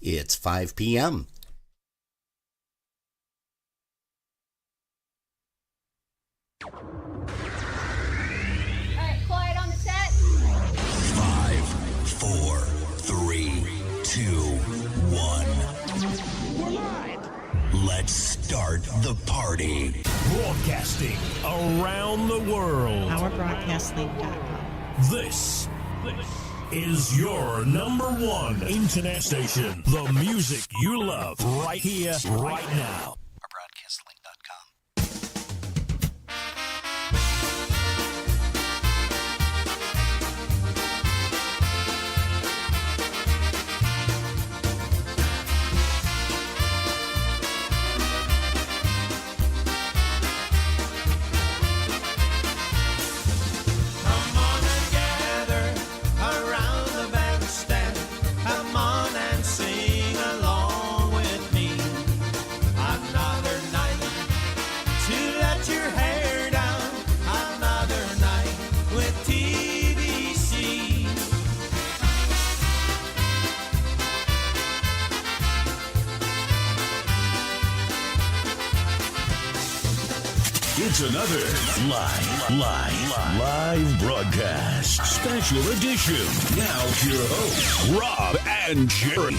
It's 5 p.m. All right, quiet on the set. 5, 4, 3, 2, 1. We're live. Let's start the party. Broadcasting around the world. OurBroadcastLink.com. This is your number one internet station. The music you love right here, right now. OurBroadcastLink.com. It's another live broadcast. Special edition. Now to your hosts, Rob and Jerry.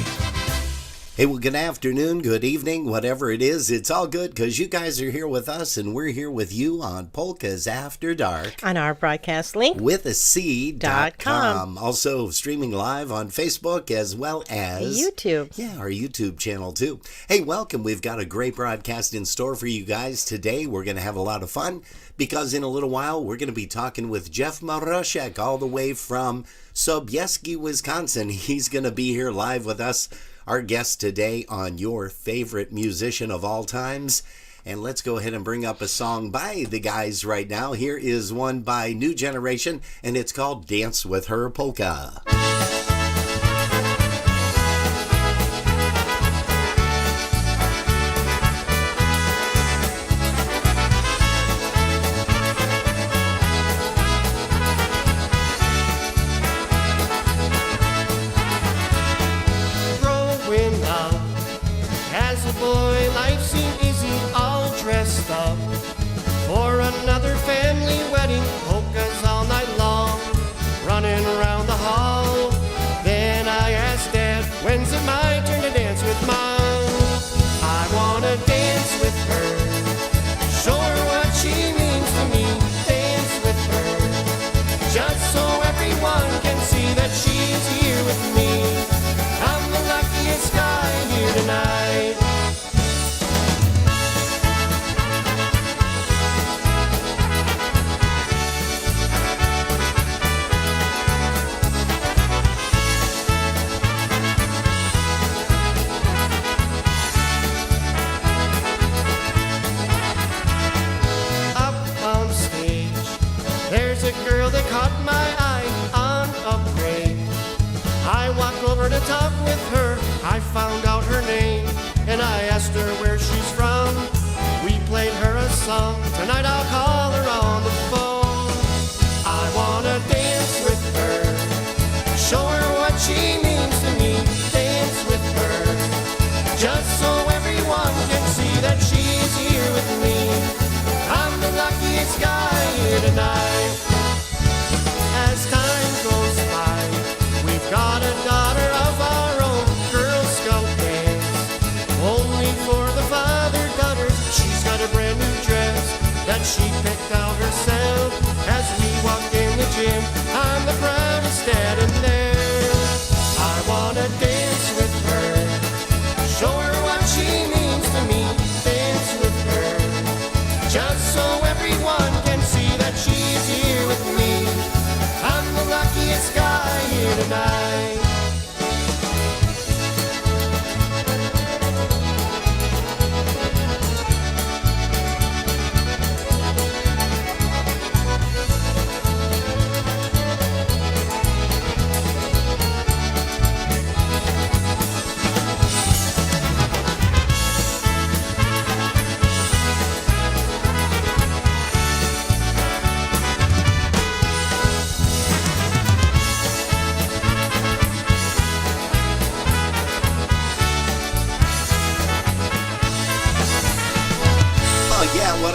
Hey, well, good afternoon, good evening, whatever it is. It's all good because you guys are here with us and we're here with you on Polkas After Dark. On our broadcast link. With a C.com. .com. Also streaming live on Facebook as well as YouTube. Yeah, our YouTube channel too. Hey, welcome. We've got a great broadcast in store for you guys today. We're going to have a lot of fun because in a little while we're going to be talking with Jeff Maroszek all the way from Sobieski, Wisconsin. He's going to be here live with us. Our guest today on Your Favorite Musician of All Times. And let's go ahead and bring up a song by the guys right now. Here is one by New Generation, and it's called Dance With Her Polka. Boy, life seemed easy, all dressed up for another family wedding. Polkas all night long, running around the hall. Then I asked Dad, when's it my turn to dance with Mom? I wanna dance with her, show her what she means to me. Dance with her, just so everyone can see that she's here with me. I'm the luckiest guy here tonight. Caught my eye on a parade. I walked over to talk with her. I found out her name and I asked her where she's from. We played her a song. Tonight I'll call her on the phone. I wanna dance with her, show her what she means to me. Dance with her, just so everyone can see that she's here with me. I'm the luckiest guy here tonight. As time goes by, we've got a daughter of our own, Girl Scout dance, only for the father daughters. She's got a brand new dress that she picked out herself. As we walk in the gym, I'm the proudest dad in there. I wanna dance with her, show her what she means to me. Dance with her, just so everyone can see that she's here with me. I'm the luckiest guy here tonight.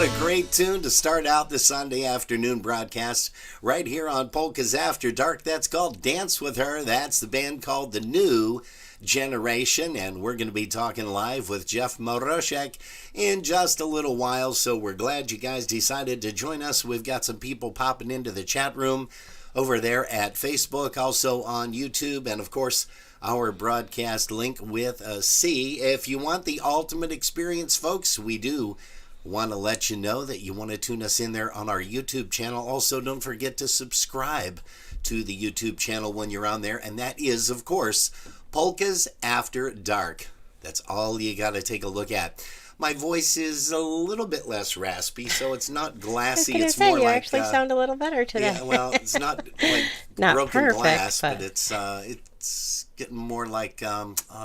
What a great tune to start out the Sunday afternoon broadcast right here on Polkas After Dark. That's called Dance With Her. That's the band called The New Generation, and we're going to be talking live with Jeff Maroszek in just a little while, so we're glad you guys decided to join us. We've got some people popping into the chat room over there at Facebook, also on YouTube, and of course our broadcast link with a C. If you want the ultimate experience, folks, we do want to let you know that you want to tune us in there on our YouTube channel. Also, don't forget to subscribe to the YouTube channel when you're on there, and that is, of course, Polkas After Dark. That's all you got to take a look at. My voice is a little bit less raspy, so it's not glassy. I was It's gonna say, more you like actually sound a little better today. yeah, well, it's not like Not broken perfect, glass, but- but it's getting more like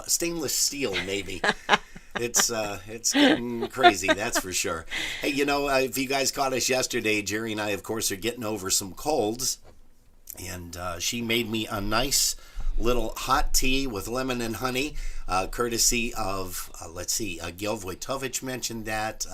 stainless steel, maybe. It's getting crazy, that's for sure. Hey, if you guys caught us yesterday, Jerry and I, of course, are getting over some colds, and she made me a nice little hot tea with lemon and honey, courtesy of, Gil Wojtowicz mentioned that,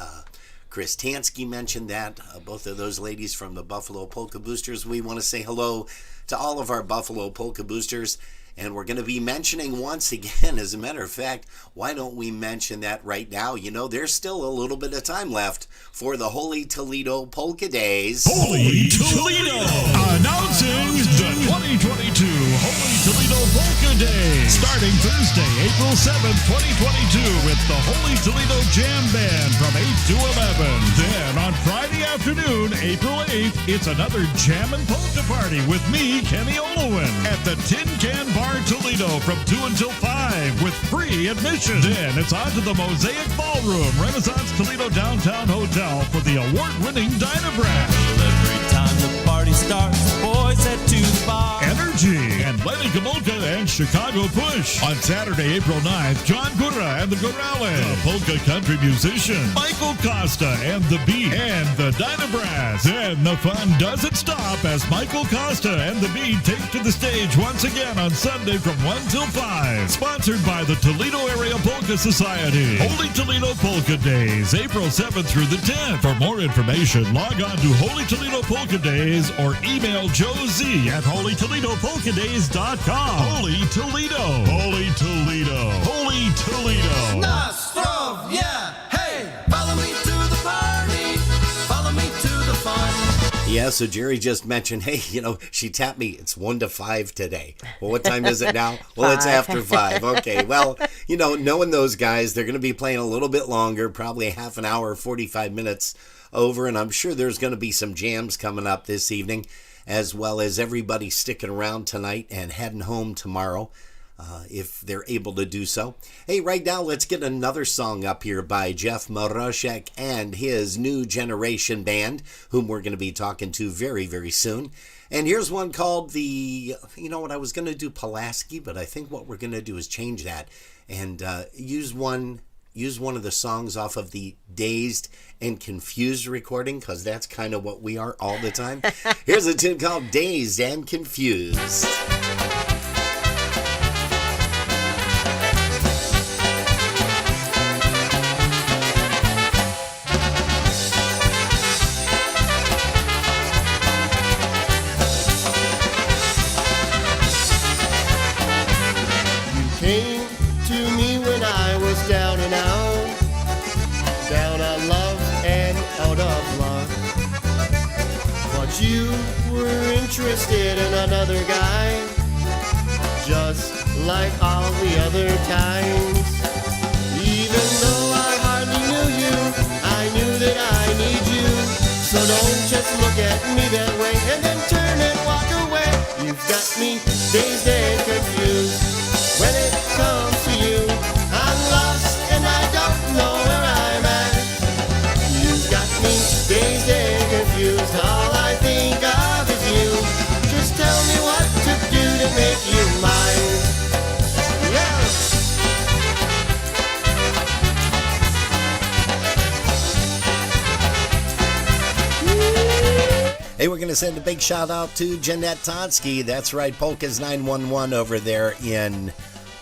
Chris Tansky mentioned that, both of those ladies from the Buffalo Polka Boosters. We want to say hello to all of our Buffalo Polka Boosters, and we're going to be mentioning once again, as a matter of fact, why don't we mention that right now? There's still a little bit of time left for the Holy Toledo Polka Days. Holy Toledo! Announcing the 2022 Holy Toledo Polka Days. Starting Thursday, April 7th, 2022 with the Holy Toledo Jam Band from 8 to 11. Then on Friday afternoon, April 8th, it's another Jam and Polka Party with me, Kenny Olowin, at the Tin Can Bar Toledo from 2 until 5 with free admission. Then it's on to the Mosaic Ballroom, Renaissance Toledo Downtown Hotel for the award-winning Dynabrash. Every time the party starts, boys head to the bar. Energy and Lenny Gamolka and Chicago Push. On Saturday, April 9th, John Gura and the Gurales, the polka country musician, Michael Costa and the Beat, and the Dynabrass. Then the fun doesn't stop as Michael Costa and the Beat take to the stage once again on Sunday from 1 till 5. Sponsored by the Toledo Area Polka Society. Holy Toledo Polka Days, April 7th through the 10th. For more information, log on to Holy Toledo Polka Days or email Joe Z at holytoledopolkadays.com. Holy Toledo. Holy Toledo. Holy Toledo. Nostrov, yeah, hey, follow me to the party, follow me to the fun. Yeah, so Jerry just mentioned, hey, she tapped me. It's 1 to 5 today. Well, what time is it now? Well, it's after 5. Okay, well, knowing those guys, they're going to be playing a little bit longer, probably a half an hour, 45 minutes over, and I'm sure there's going to be some jams coming up this evening, as well as everybody sticking around tonight and heading home tomorrow, if they're able to do so. Hey, right now, let's get another song up here by Jeff Maroszek and his New Generation Band, whom we're going to be talking to very, very soon. And here's one called I was going to do Pulaski, but I think what we're going to do is change that and use one of the songs off of the Dazed and Confused recording, because that's kind of what we are all the time. Here's a tune called Dazed and Confused. Came to me when I was down and out, down on love and out of luck. But you were interested in another guy, just like all the other times. Even though I hardly knew you, I knew that I need you. So don't just look at me that way and then turn and walk away. You've got me dazed and confused. When it comes to you, I'm lost and I don't know where I'm at. You've got me dazed and confused. All I think of is you. Just tell me what to do to make you mine. Yeah. Hey, we're going to send a big shout out to Jeanette Tonsky. That's right, Polkas 911 over there in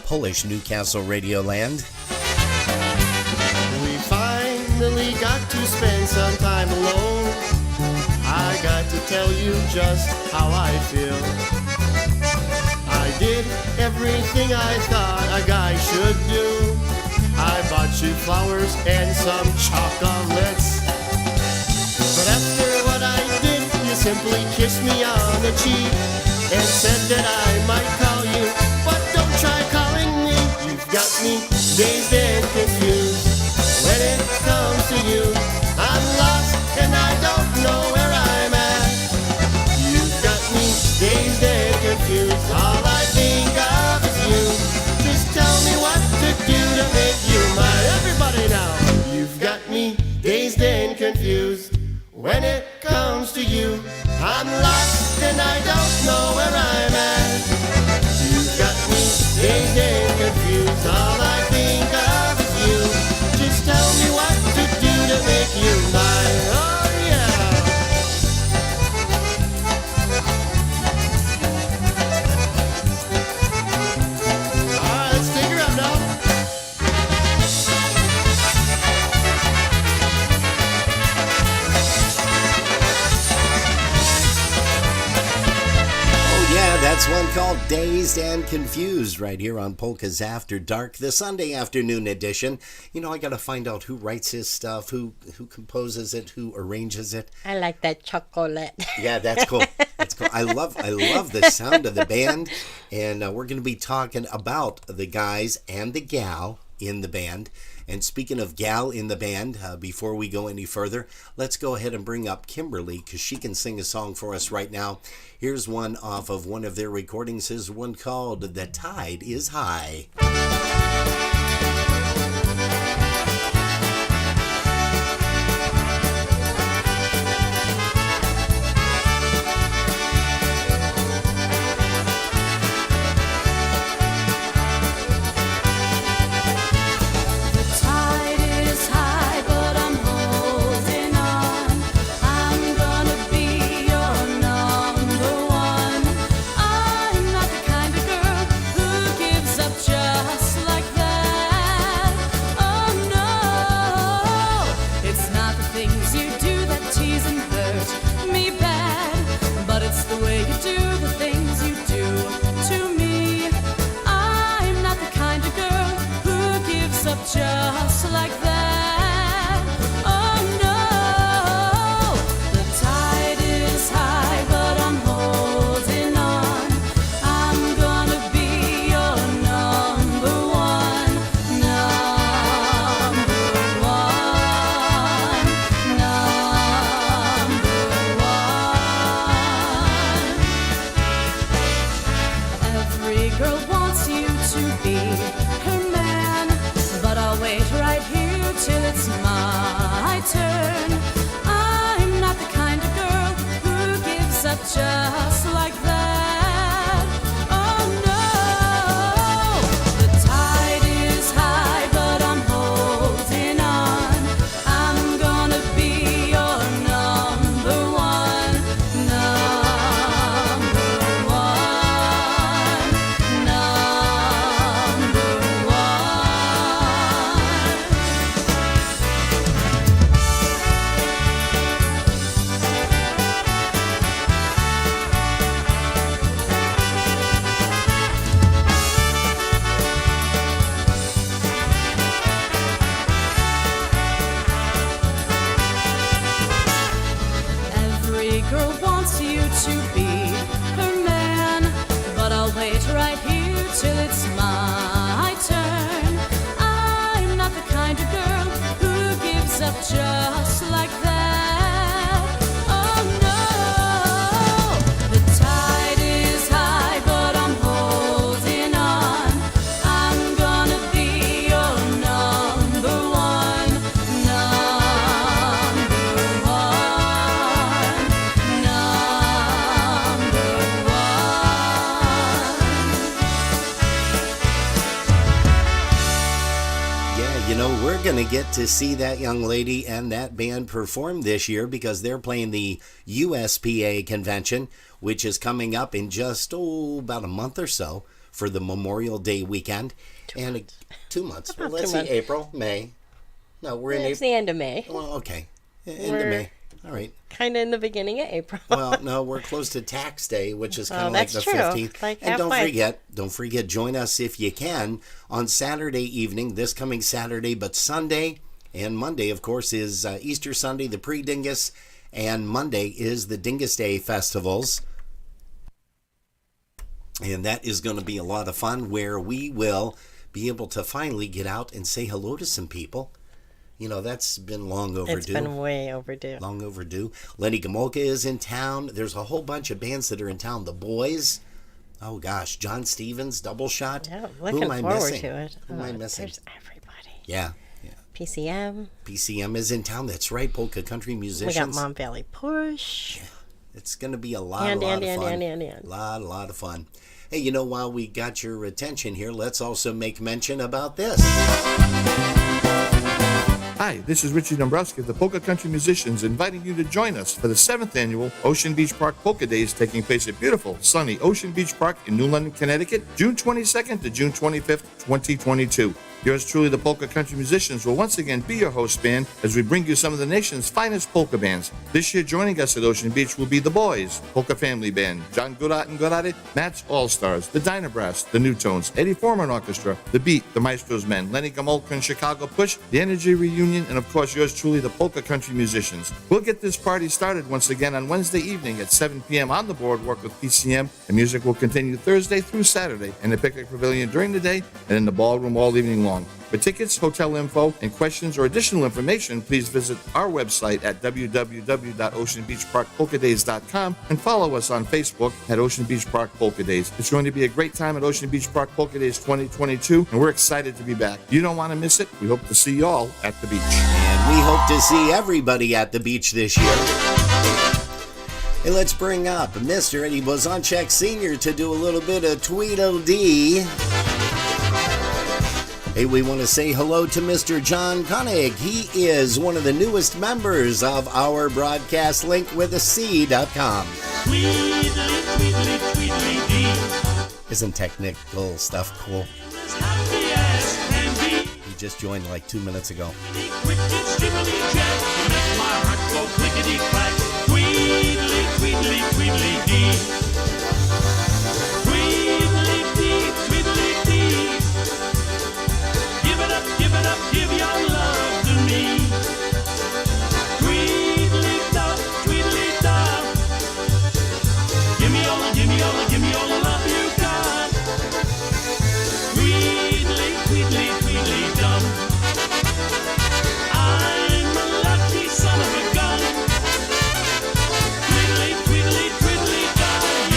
Polish Newcastle Radio Land. We finally got to spend some time alone. I got to tell you just how I feel. I did everything I thought a guy should do. I bought you flowers and some chocolates. But after what I did, you simply kissed me on the cheek and said that I might call you, but don't try calling me. You've got me dazed and confused. When it comes to you, I'm lost and I don't know where I'm at. You've got me dazed and confused. All I think of is you. Just tell me what to do to make you mine. Everybody now. You've got me dazed and confused. When it comes to you, I'm lost and I don't know where I'm at. You've got me dazed and confused. All I think of is you. Just tell me what to do to make you mine. Oh yeah. All right, let's take her up now. That's one called Dazed and Confused right here on Polkas After Dark, the Sunday afternoon edition. You know, I got to find out who writes his stuff, who composes it, who arranges it. I like that chocolate. Yeah, that's cool. That's cool. I love the sound of the band, and we're going to be talking about the guys and the gal in the band. And speaking of gal in the band, before we go any further, let's go ahead and bring up Kimberly because she can sing a song for us right now. Here's one off of one of their recordings. Here's one called The Tide is High. Just like that, oh no. The tide is high, but I'm holding on. I'm gonna be your number one, number one, number one. Every girl wants you to be her man, but I'll wait right here till it's my turn. I'm not the kind of girl who gives up just like that. Oh no. The tide is high, but I'm holding on. I'm gonna be your number one, number one, number one. Every girl wants you to be her man, but I'll wait right here till it's my turn. I'm not the kind of girl who gives up just like that. Oh no. The tide is high, but I'm holding on. I'm gonna be your number one, number one, number one. Yeah, you know, we're going to get to see that young lady and that band perform this year because they're playing the USPA convention, which is coming up in just, about a month or so for the Memorial Day weekend. 2 months. Well, let's see, months. April, May. No, we're in It's April. the end of May. Well, okay. End of May. All right. Kind of in the beginning of April. Well, no, we're close to tax day, which is kind of like that's the true. 15th. Like and halfway. don't forget, join us if you can on Saturday evening, this coming Saturday, but Sunday and Monday, of course, is Easter Sunday, the pre-Dingus, and Monday is the Dingus Day festivals. And that is going to be a lot of fun where we will be able to finally get out and say hello to some people. You know, that's been long overdue. It's been way overdue. Long overdue. Lenny Gomolka is in town. There's a whole bunch of bands that are in town. The Boys. Oh, gosh. John Stevens, Double Shot. Yeah, Who looking am I forward missing? to it. Who am I missing? There's everybody. Yeah. PCM. PCM is in town. That's right. Polka Country We Musicians. got Mont Valley Push. It's going to be a lot of fun. A lot of fun. Hey, you know, while we got your attention here, let's also make mention about this. Hi, this is Richie Dombrowski of the Polka Country Musicians, inviting you to join us for the 7th annual Ocean Beach Park Polka Days taking place at beautiful, sunny Ocean Beach Park in New London, Connecticut, June 22nd to June 25th, 2022. Yours truly, the Polka Country Musicians, will once again be your host band as we bring you some of the nation's finest polka bands. This year, joining us at Ocean Beach will be the Boys, Polka Family Band, John Goodott and Goodott, Matt's All-Stars, the Dyna Brass, the New Tones, Eddie Foreman Orchestra, the Beat, the Maestro's Men, Lenny Gomolka and Chicago Push, the Energy Reunion, and of course, yours truly, the Polka Country Musicians. We'll get this party started once again on Wednesday evening at 7 p.m. on the boardwalk with PCM, and music will continue Thursday through Saturday in the Picnic Pavilion during the day and in the ballroom all evening long. For tickets, hotel info, and questions or additional information, please visit our website at www.oceanbeachparkpolkadays.com and follow us on Facebook at Ocean Beach Park Polka Days. It's going to be a great time at Ocean Beach Park Polka Days 2022, and we're excited to be back. You don't want to miss it. We hope to see you all at the beach. And we hope to see everybody at the beach this year. Hey, let's bring up Mr. Eddie Blazonczak Sr. to do a little bit of Tweedledee. Hey, we want to say hello to Mr. John Koenig. He is one of the newest members of our broadcast link with a C.com. Isn't technical stuff cool? He just joined like 2 minutes ago. Give your love to me. Tweedledee-dum, tweedledee-dum. Give me all the love you got. Tweedledee-dum. I'm a lucky son of a gun. Tweedledee-dum.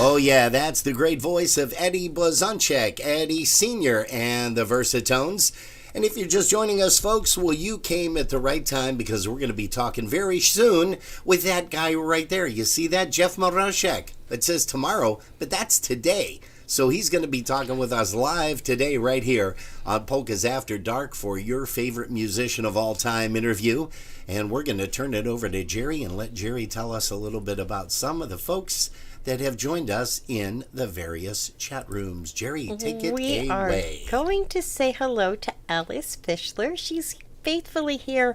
Oh, yeah, that's the great voice of Eddie Blazonczyk, Eddie Sr. and the Versatones. And if you're just joining us, folks, well, you came at the right time because we're going to be talking very soon with that guy right there. You see that? Jeff Maroszek. It says tomorrow, but that's today. So he's going to be talking with us live today right here on Polkas After Dark for your favorite musician of all time interview. And we're going to turn it over to Jerry and let Jerry tell us a little bit about some of the folks that have joined us in the various chat rooms. Jerry, take it away. We are going to say hello to Alice Fischler. She's faithfully here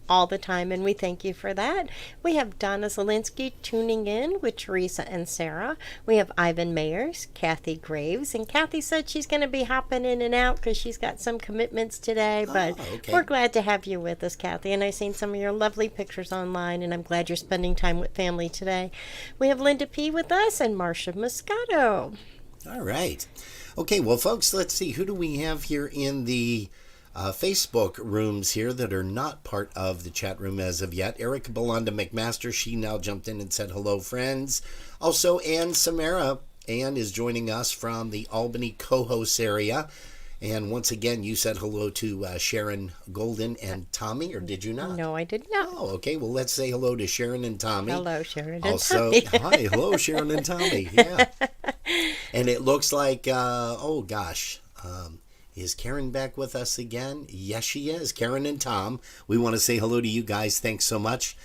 all the time, and we thank you for that. We have Donna Zielinski tuning in with Teresa and Sarah. We have Ivan Mayers, Kathy Graves, and Kathy said she's going to be hopping in and out because she's got some commitments today, but we're glad to have you with us, Kathy, and I've seen some of your lovely pictures online, and I'm glad you're spending time with family today. We have Linda P. with us and Marcia Moscato. All right. Okay, well, folks, let's see. Who do we have here in the Facebook rooms here that are not part of the chat room as of yet? Erica Belonda McMaster, she now jumped in and said hello, friends. Also, Ann Samara. Ann is joining us from the Albany Cohoes area. And once again, you said hello to Sharon Golden and Tommy, or did you not? No, I did not. Oh, okay. Well, let's say hello to Sharon and Tommy. Hello, Sharon and also, Tommy. Hi, hello, Sharon and Tommy. Yeah. And it looks like, is Karen back with us again? Yes, she is. Karen and Tom, we want to say hello to you guys. Thanks so much.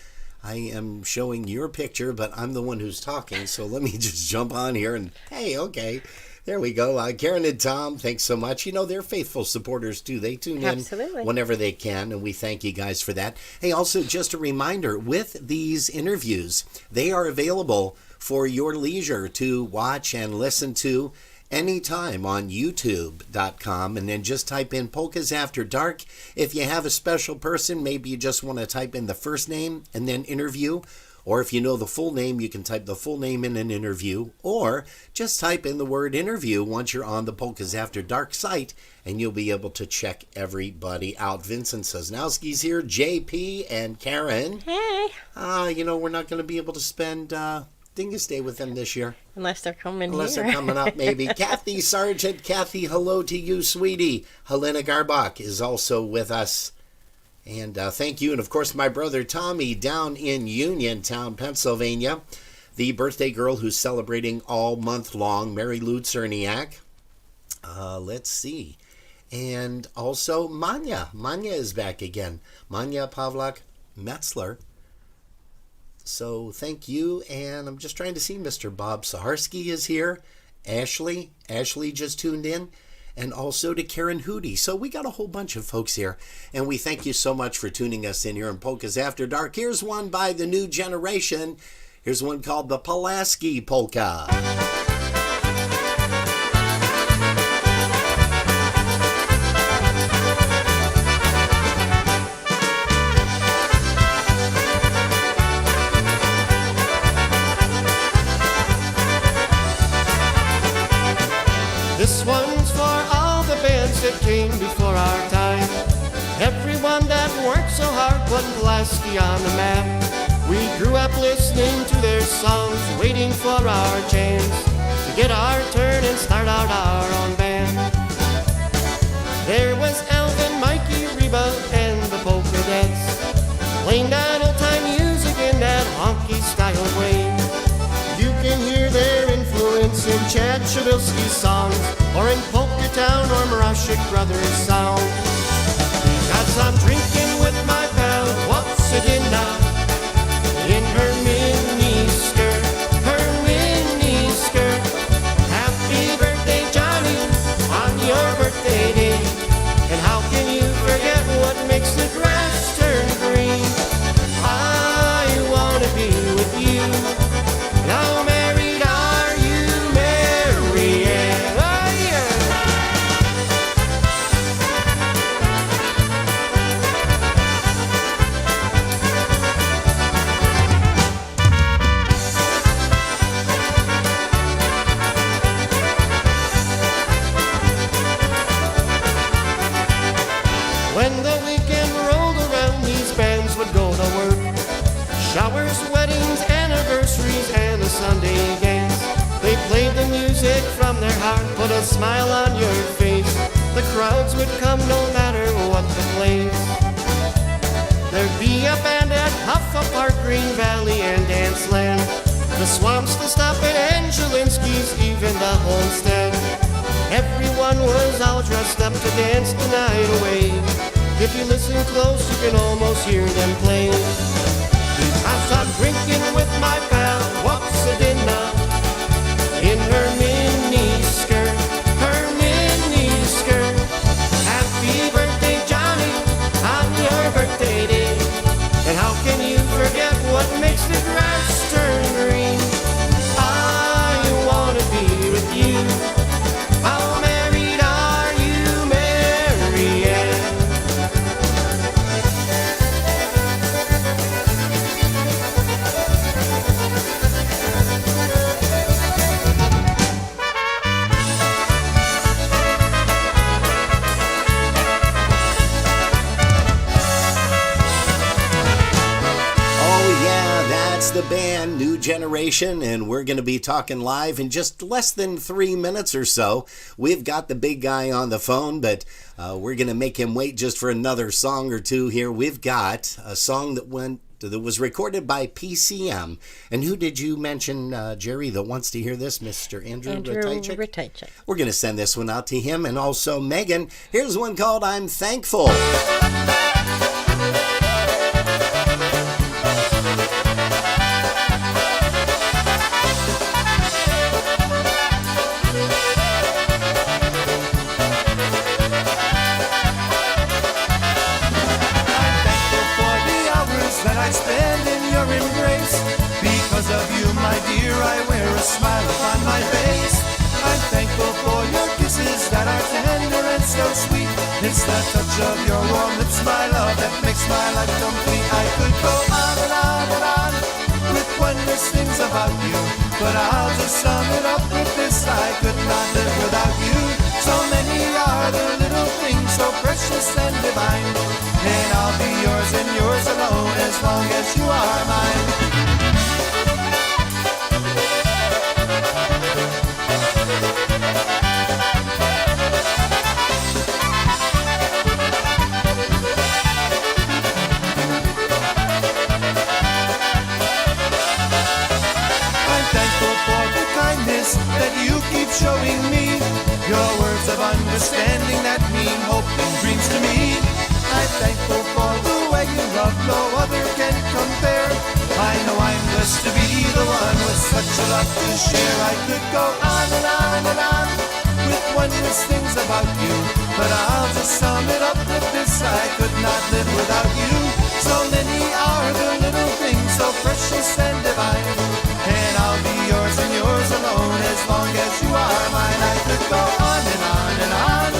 I am showing your picture, but I'm the one who's talking, so let me just jump on here and, hey, okay. There we go. Karen and Tom, thanks so much. You know, they're faithful supporters, too. They tune in whenever they can, and we thank you guys for that. Hey, also, just a reminder, with these interviews, they are available for your leisure to watch and listen to anytime on youtube.com, and then just type in Polkas After Dark. If you have a special person, maybe you just want to type in the first name and then interview. Or if you know the full name, you can type the full name in an interview, or just type in the word interview once you're on the Polkas After Dark site, and you'll be able to check everybody out. Vincent Sosnowski's here, JP and Karen. Hey. We're not going to be able to spend Dingus Day with them this year. Unless they're coming Unless here. they're coming up, maybe. Kathy Sargent. Kathy, hello to you, sweetie. Helena Garbach is also with us. And thank you. And, of course, my brother Tommy down in Uniontown, Pennsylvania. The birthday girl who's celebrating all month long, Mary Lou Cerniak. Let's see. And also Manya. Manya is back again. Manya Pavlak Metzler. So thank you. And I'm just trying to see. Mr. Bob Saharsky is here. Ashley just tuned in. And also to Karen Hootie. So we got a whole bunch of folks here. And we thank you so much for tuning us in here in Polkas After Dark. Here's one by the new generation. Here's one called the Pulaski Polka. This one's for all the bands that came before our time. Everyone that worked so hard put Pulaski on the map. We grew up listening to their songs, waiting for our chance to get our turn and start out our own band. There was Elvin, Mikey, Reba, and the Polkadettes, playing that old-time music in that honky style way. You can hear their influence in Chad Shabilsky's songs, or in Polka Town or Maroszek Brothers sound. Got some drinking with my pal, what's it in now? In her mini skirt, happy birthday Johnny, on your birthday day. And how can you forget what makes the grass turn green? I wanna be with you. How married are you, Marianne? Oh, yeah. put a smile on your face. The crowds would come no matter what the place. There'd be a band at Huffa Park, Green Valley, and Danceland. The Swamps, the Stop at Angelinski's, even the Homestead. Everyone was all dressed up to dance the night away. If you listen close, you can almost hear them play. As I'm drinking with my pal, walks a dinner in her mini skirt, her mini skirt. Happy birthday, Johnny, on your birthday day. And how can you forget what makes the grass turn green? I wanna be with you. How married are you, Marianne? Oh, yeah, that's the band, New Generation, and we're going to be talking live in just less than 3 minutes or so. We've got the big guy on the phone, but we're going to make him wait just for another song or two here. We've got a song that was recorded by PCM. And who did you mention, Jerry, that wants to hear this? Mr. Andrew Ratajczyk? We're going to send this one out to him, and also Megan. Here's one called I'm Thankful. I spend in your embrace. Because of you, my dear, I wear a smile upon my face. I'm thankful for your kisses that are tender and so sweet. It's the touch of your warm lips, my love, that makes my life complete. I could go on and on and on with wondrous things about you, but I'll just sum it up with this: I could not live without you. So many are the little things so precious and divine, and I'll be yours and yours alone as long as you are mine. I'm thankful for the kindness that you keep showing me, your words of understanding that mean hope and dreams to me. I'm thankful for the way you love, no other can compare. I know I'm blessed to be the one with such a lot to share. I could go on and on and on with wondrous things about you, but I'll just sum it up with this: I could not live without you. So many are the little things so precious and divine, and I'll be yours and yours alone as long as you are mine. I could go on and on and on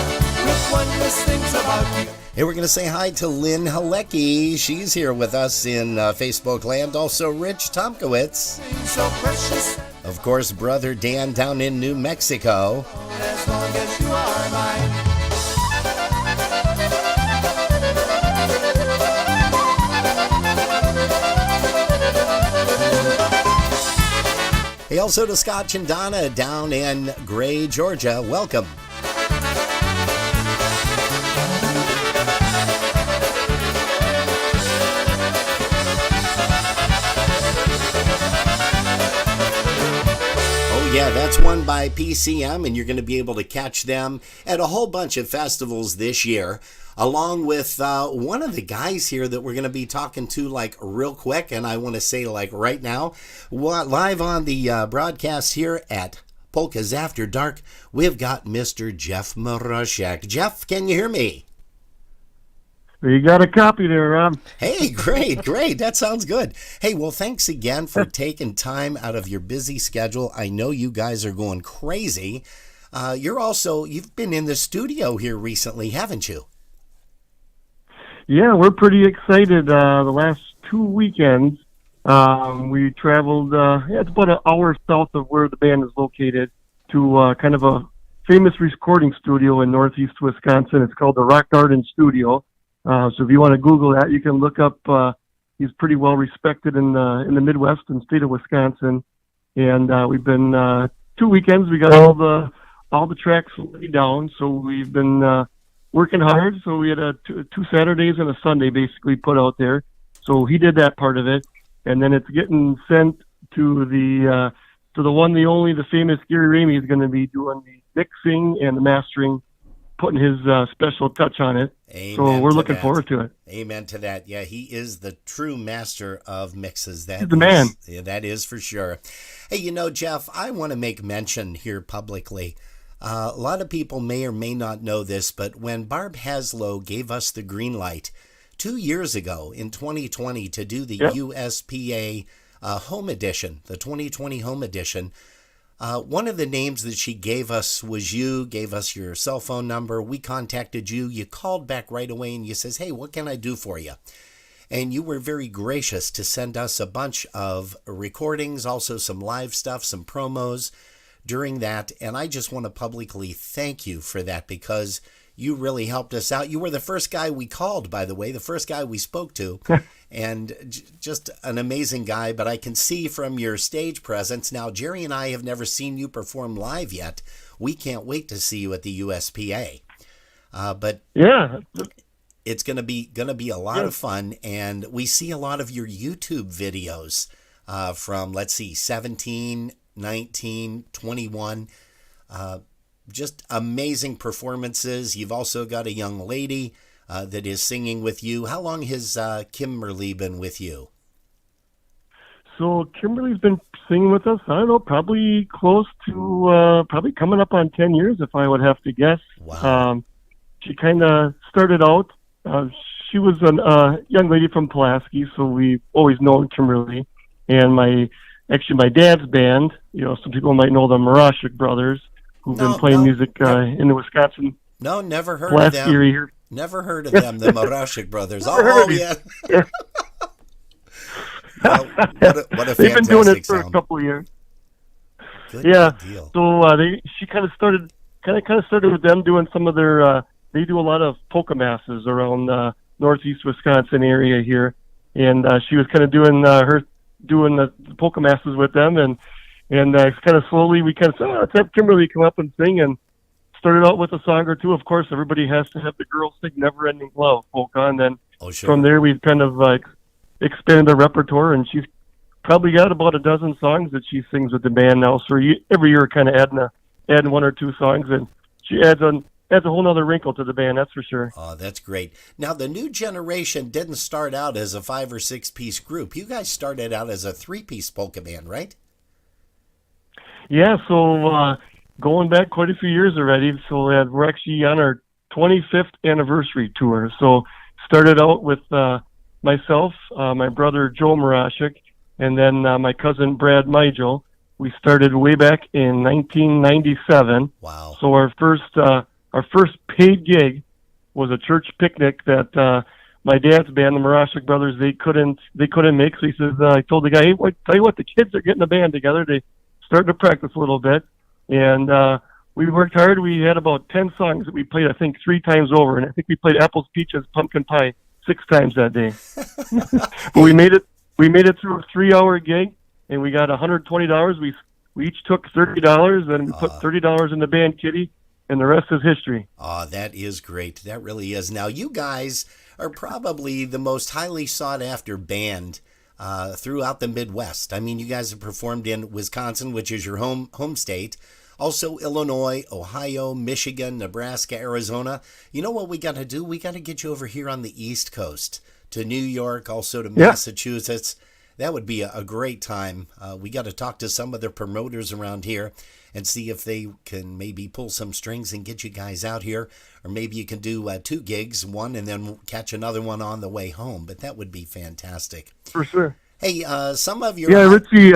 with wondrous things about you. Hey, we're going to say hi to Lynn Halecki. She's here with us in Facebook land. Also, Rich Tomkowitz. So precious. Of course, brother Dan down in New Mexico. As long as you are mine. Hey, also to Scotch and Donna down in Gray, Georgia. Welcome. Yeah, that's one by PCM, and you're going to be able to catch them at a whole bunch of festivals this year, along with one of the guys here that we're going to be talking to like real quick, and I want to say like right now, live on the broadcast here at Polkas After Dark, we've got Mr. Jeff Maroszek. Jeff, can you hear me? You got a copy there, Rob. Hey, great. That sounds good. Hey, well, thanks again for taking time out of your busy schedule. I know you guys are going crazy. You've been in the studio here recently, haven't you? Yeah, we're pretty excited. The last 2 weekends, we traveled, it's about an hour south of where the band is located, to kind of a famous recording studio in northeast Wisconsin. It's called the Rock Garden Studio. So if you want to Google that, you can look up. He's pretty well respected in the Midwest and state of Wisconsin. And we've been 2 weekends. We got all all the tracks laid down. So we've been working hard. So we had two Saturdays and a Sunday basically put out there. So he did that part of it, and then it's getting sent to the one, the only, the famous Gary Ramey is going to be doing the mixing and the mastering, putting his special touch on it. Amen. So we're looking forward to it. Amen to that. Yeah, he is the true master of mixes. He's the man. Yeah, that is for sure. Hey, Jeff, I want to make mention here publicly. A lot of people may or may not know this, but when Barb Haslow gave us the green light 2 years ago in 2020 to do the USPA home edition, the 2020 home edition, one of the names that she gave us was you, gave us your cell phone number. We contacted you. You called back right away and you says, hey, what can I do for you? And you were very gracious to send us a bunch of recordings, also some live stuff, some promos during that. And I just want to publicly thank you for that because you really helped us out. You were the first guy we called, by the way, the first guy we spoke to. And just an amazing guy. But I can see from your stage presence. Now, Jerry and I have never seen you perform live yet. We can't wait to see you at the USPA. But yeah, it's going to be a lot of fun. And we see a lot of your YouTube videos from, let's see, 17, 19, 21. Just amazing performances. You've also got a young lady that is singing with you. How long has Kimberly been with you? So Kimberly's been singing with us, I don't know, probably close to, probably coming up on 10 years, if I would have to guess. Wow. She kind of started out, she was a young lady from Pulaski, so we've always known Kimberly. And my dad's band, some people might know the Maroszek brothers, who've been playing music in the Wisconsin. No, never heard of them. Area here. Never heard of them, the Maroszek brothers. Oh, yeah. Well, what a They've been doing it for sound. a couple of years. Good deal. So she kind of started with them doing some of their. They do a lot of polka masses around northeast Wisconsin area here, and she was kind of doing the polka masses with them, and kind of slowly we kind of said, let's have Kimberly come up and sing, and started out with a song or two. Of course, everybody has to have the girls sing "Never Ending Love" polka, and then from there we've kind of expanded the repertoire, and she's probably got about a dozen songs that she sings with the band now. So every year, kind of adding one or two songs, and she adds a whole nother wrinkle to the band. That's for sure. Oh, that's great. Now, the new generation didn't start out as a 5 or 6 piece group. You guys started out as a 3-piece polka band, right? Yeah. So going back quite a few years already. So we're actually on our 25th anniversary tour. So started out with myself, my brother Joe Maroszek, and then my cousin Brad Migel. We started way back in 1997. Wow. So our first paid gig was a church picnic that my dad's band, the Maroszek brothers, they couldn't make. So he says, I told the guy, hey, tell you what, the kids are getting a band together. They started to practice a little bit, and we worked hard. We had about 10 songs that we played, I think, 3 times over, and I think we played Apples, Peaches, Pumpkin Pie 6 times that day. But we made it through a 3-hour gig, and we got $120. We each took $30, and we put $30 in the band kitty, and the rest is history. Oh, that is great. That really is. Now, you guys are probably the most highly sought-after band throughout the Midwest. I mean, you guys have performed in Wisconsin, which is your home state, also Illinois, Ohio, Michigan, Nebraska, Arizona. You know what we got to do? We got to get you over here on the East Coast to New York, also to Massachusetts. That would be a great time. We got to talk to some of the promoters around here and see if they can maybe pull some strings and get you guys out here. Or maybe you can do 2 gigs, one, and then catch another one on the way home. But that would be fantastic. For sure. Hey, some of your... Yeah, Richie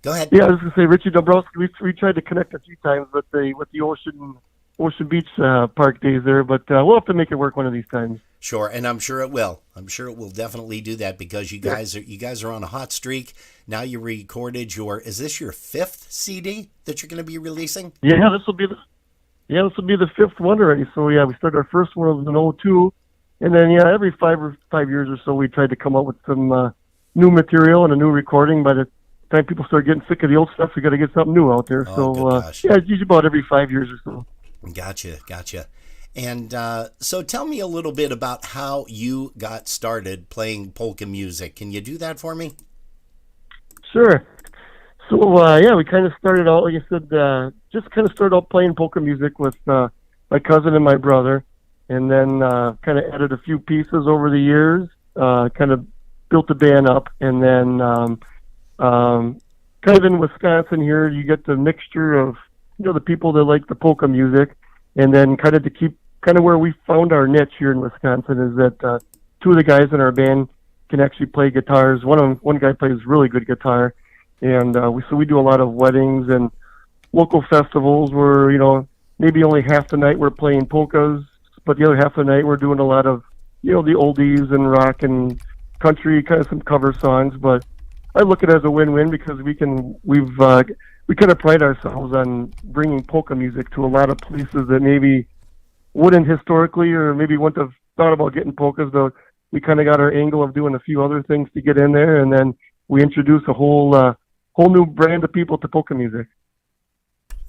Go ahead. Yeah, I was going to say, Richie Dombrowski, we tried to connect a few times with the Ocean Beach Park days there, but we'll have to make it work one of these times. Sure, and I'm sure it will. I'm sure it will definitely do that because you guys are on a hot streak. Now you recorded is this your 5th CD that you're going to be releasing? Yeah, this will be the 5th one already. So yeah, we started our first one in 2002, and then every 5 years or so we tried to come up with some new material and a new recording. By the time people start getting sick of the old stuff, we got to get something new out there. Oh, good gosh. Yeah, it's usually about every 5 years or so. Gotcha. And so tell me a little bit about how you got started playing polka music. Can you do that for me? Sure. So, we kind of started out, like I said, just kind of started out playing polka music with my cousin and my brother, and then kind of added a few pieces over the years, kind of built the band up, and then kind of in Wisconsin here, you get the mixture of, the people that like the polka music, and then kind of where we found our niche here in Wisconsin is that two of the guys in our band can actually play guitars. One guy plays really good guitar, and we do a lot of weddings and local festivals where maybe only half the night we're playing polkas, but the other half of the night we're doing a lot of the oldies and rock and country, kind of some cover songs. But I look at it as a win-win because we kind of pride ourselves on bringing polka music to a lot of places that maybe wouldn't historically or maybe wouldn't have thought about getting polkas, though we kind of got our angle of doing a few other things to get in there, and then we introduce a whole new brand of people to polka music.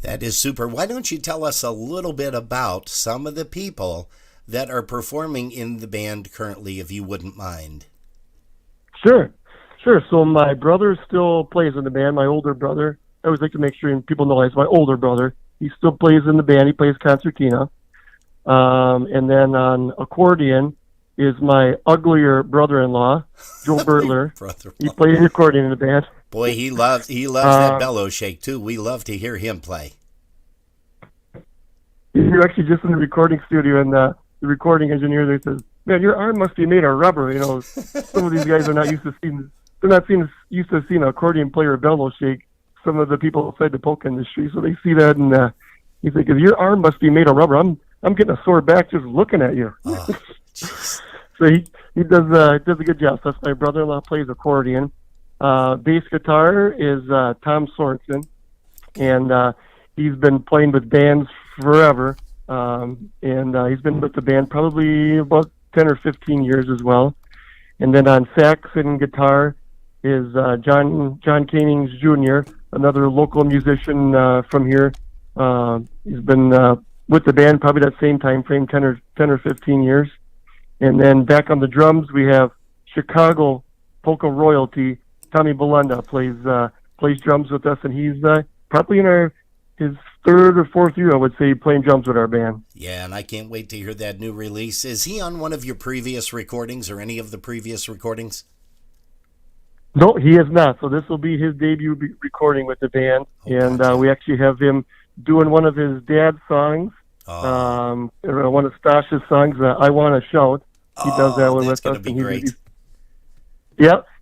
That is super. Why don't you tell us a little bit about some of the people that are performing in the band currently, if you wouldn't mind? Sure. So my brother still plays in the band, my older brother. I always like to make sure people know he's my older brother. He still plays in the band. He plays concertina. And then on accordion is my uglier brother-in-law, Joe Bertler. He plays the accordion in the band. Boy, he loves that bellow shake too. We love to hear him play. You're actually just in the recording studio, and the recording engineer there says, "Man, your arm must be made of rubber." Some of these guys are not used to seeing. They're not used to seeing an accordion player bellow shake. Some of the people outside the polka industry, so they see that, and he's like, "Your arm must be made of rubber. I'm getting a sore back just looking at you." Oh, so he does a good job. So that's my brother-in-law plays accordion. Bass guitar is Tom Sorensen, and he's been playing with bands forever, and he's been with the band probably about 10 or 15 years as well. And then on sax and guitar is John Canings Jr., another local musician from here. He's been with the band probably that same time frame, 10 or 15 years. And then back on the drums, we have Chicago polka royalty. Tommy Belunda plays drums with us, and he's probably in his third or fourth year, I would say, playing drums with our band. Yeah, and I can't wait to hear that new release. Is he on one of your previous recordings or any of the previous recordings? No, he is not. So this will be his debut recording with the band, and gotcha. We actually have him doing one of his dad's songs, one of Stash's songs, "I Want to Shout." He does that one that's with us. That's going to be great.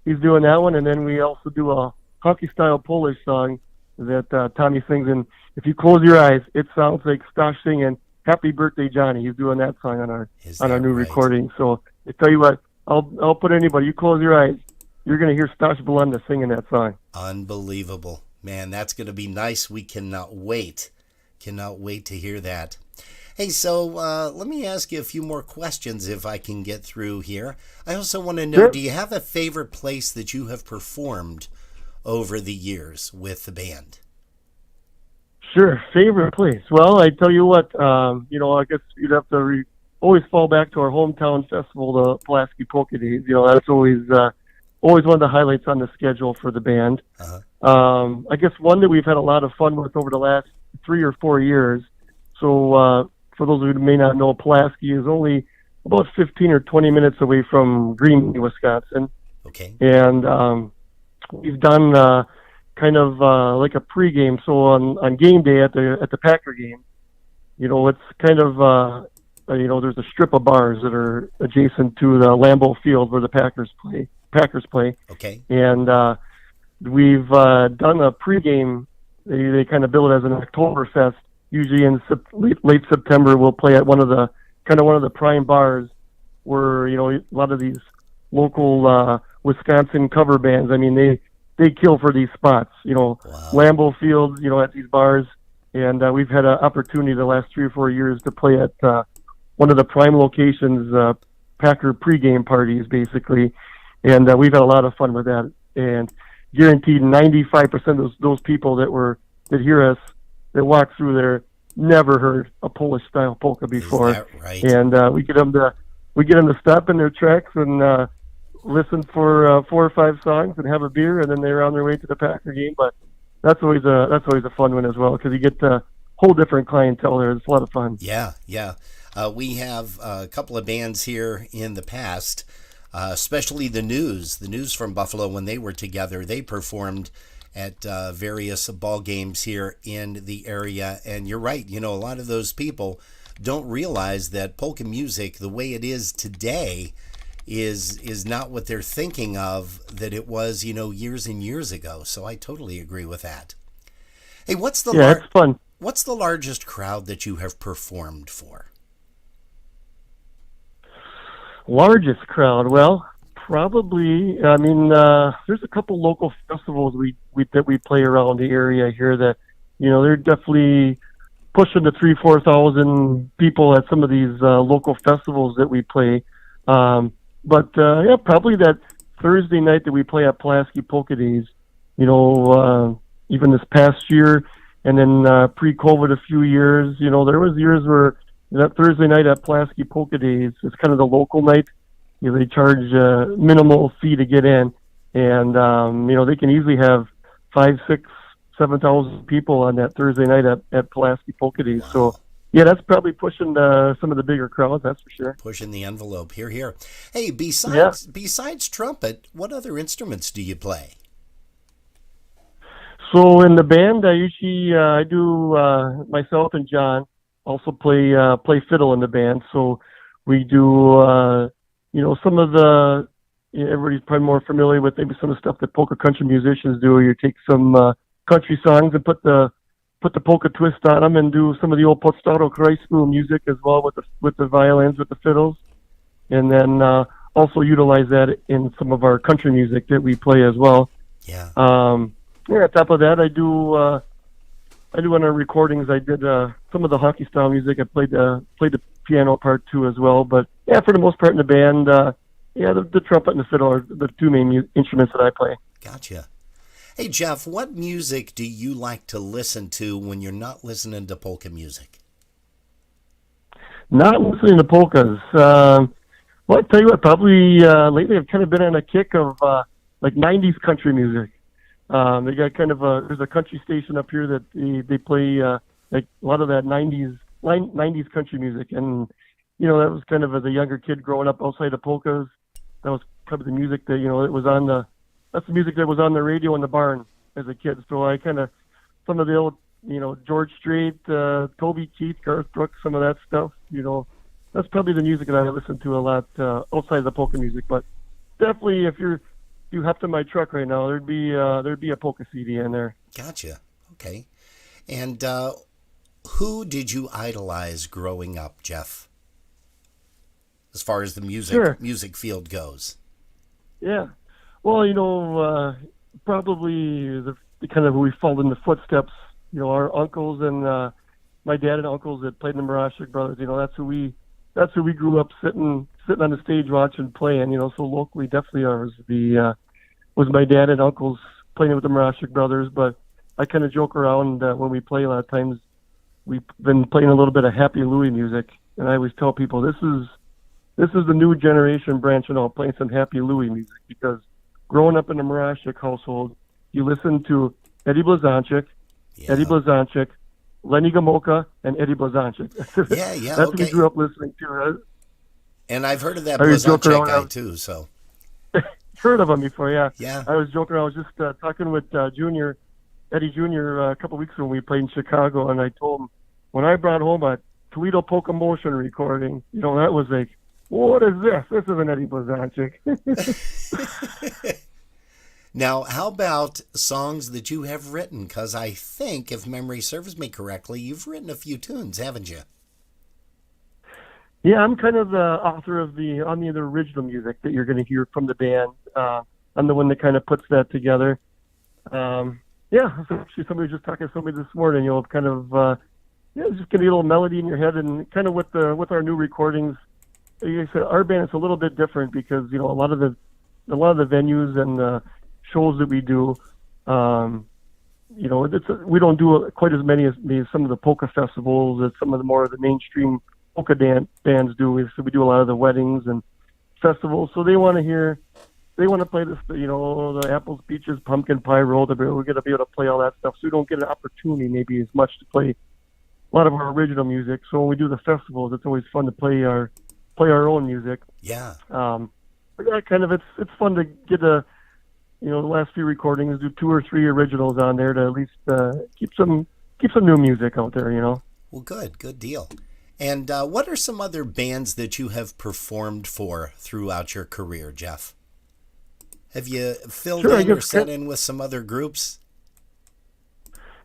He's doing that one, and then we also do a hockey-style Polish song that Tommy sings, and if you close your eyes, it sounds like Stash singing "Happy Birthday, Johnny." He's doing that song on our new recording. So I tell you what, I'll put anybody. You close your eyes, you're going to hear Stash Belunda singing that song. Unbelievable, man! That's going to be nice. We cannot wait to hear that. Hey, so let me ask you a few more questions if I can get through here. I also want to know, Sure. Do you have a favorite place that you have performed over the years with the band? Sure. Favorite place? Well, I tell you what, I guess you'd have to always fall back to our hometown festival, the Pulaski Polka Days. That's always one of the highlights on the schedule for the band. Uh-huh. I guess one that we've had a lot of fun with over the last 3 or 4 years. So for those who may not know, Pulaski is only about 15 or 20 minutes away from Green Bay, Wisconsin. Okay. And we've done kind of like a pregame. So on game day at the Packer game, it's kind of there's a strip of bars that are adjacent to the Lambeau Field where the Packers play. Okay. And we've done a pregame. They kind of bill it as an Oktoberfest. Usually in late September, we'll play at one of the prime bars where a lot of these local Wisconsin cover bands. I mean, they kill for these spots. Wow. Lambeau Field, at these bars, and we've had an opportunity the last 3 or 4 years to play at one of the prime locations, Packer pregame parties, basically, and we've had a lot of fun with that. And guaranteed 95% of those people that hear us, that walk through there, never heard a Polish style polka before. Is that right? And we get them to stop in their tracks and listen for 4 or 5 songs and have a beer, and then they're on their way to the Packer game. But that's always a fun one as well, because you get a whole different clientele there. It's a lot of fun. Yeah. We have a couple of bands here in the past, especially the News from Buffalo. When they were together, they performed at various ball games here in the area. And you're right, a lot of those people don't realize that polka music, the way it is today, is not what they're thinking of that it was, years and years ago. So I totally agree with that. Hey, it's fun. What's the largest crowd that you have performed for? Largest crowd? Well, probably. There's a couple local festivals that we play around the area here that, they're definitely pushing the 3,000-4,000 people at some of these local festivals that we play. But probably that Thursday night that we play at Pulaski Polka Days. Even this past year, and then pre-COVID a few years, there was years where that Thursday night at Pulaski Polka Days is kind of the local night. They charge a minimal fee to get in, and they can easily have 5,000, 6,000, 7,000 people on that Thursday night at Pulaski Polka Days. Wow. So yeah, that's probably pushing some of the bigger crowds. That's for sure. Pushing the envelope. Here. Hey, besides trumpet, what other instruments do you play? So in the band, I do myself and John also play fiddle in the band. So we do some of the everybody's probably more familiar with maybe some of the stuff that polka country musicians do. You take some country songs and put the polka twist on them, and do some of the old Podstato Kreispool music as well with the violins, with the fiddles, and then also utilize that in some of our country music that we play as well. Yeah. On top of that, I do on our recordings. I did some of the hockey style music. I played the piano part too as well. But yeah, for the most part in the band, the trumpet and the fiddle are the two main instruments that I play. Gotcha. Hey Jeff, what music do you like to listen to when you're not listening to polka music? Not listening to polkas. Well, I tell you what, probably lately I've kind of been on a kick of like 90s country music. They got kind of there's a country station up here that they play like a lot of that 90s country music, and that was kind of as a younger kid growing up outside of polkas. That was probably the music that it was on that's the music that was on the radio in the barn as a kid. So I kind of some of the old George Strait, Toby Keith, Garth Brooks, some of that stuff. That's probably the music that I listen to a lot outside of the polka music. But definitely, if you hopped in my truck right now, there'd be a polka CD in there. Gotcha. Okay. And who did you idolize growing up, Jeff? As far as the music field goes. Yeah. Well, probably the kind of we followed in the footsteps. Our uncles and my dad and uncles that played in the Maroszek brothers. That's who we grew up sitting on the stage watching playing. So locally, definitely ours was my dad and uncles playing with the Maroszek brothers. But I kind of joke around when we play a lot of times. We've been playing a little bit of Happy Louie music, and I always tell people this is the new generation branching out, playing some Happy Louie music, because growing up in the Maroszek household, you listen to Eddie Blazonczyk, Lenny Gomulka, and Eddie Blazonczyk. That's what we grew up listening to. Right? And I've heard of that Blazonczyk guy too. So heard of him before, yeah. Yeah. I was joking. I was just talking with Eddie Jr. A couple weeks ago when we played in Chicago, and I told him when I brought home a Toledo Polka Motion recording, that was like, what is this? This isn't Eddie Blazonczyk. Now, how about songs that you have written? Because I think, if memory serves me correctly, you've written a few tunes, haven't you? Yeah, I'm kind of the author of the original music that you're going to hear from the band. I'm the one that kind of puts that together. Yeah, so actually somebody was just talking to somebody this morning, kind of, just getting a little melody in your head, and kind of with our new recordings, like I said, our band is a little bit different because, a lot of the venues and shows that we do. We don't do quite as many as maybe some of the polka festivals as some of the more of the mainstream polka bands do. So we do a lot of the weddings and festivals. So they want to play this, the apples, peaches, pumpkin pie roll. We're going to be able to play all that stuff. So we don't get an opportunity maybe as much to play a lot of our original music. So when we do the festivals, it's always fun to play our own music. Yeah. But yeah, kind of it's fun to get the last few recordings, do 2 or 3 originals on there to at least keep some new music out there. Well, good deal. And what are some other bands that you have performed for throughout your career, Jeff? Have you filled in or set in with some other groups?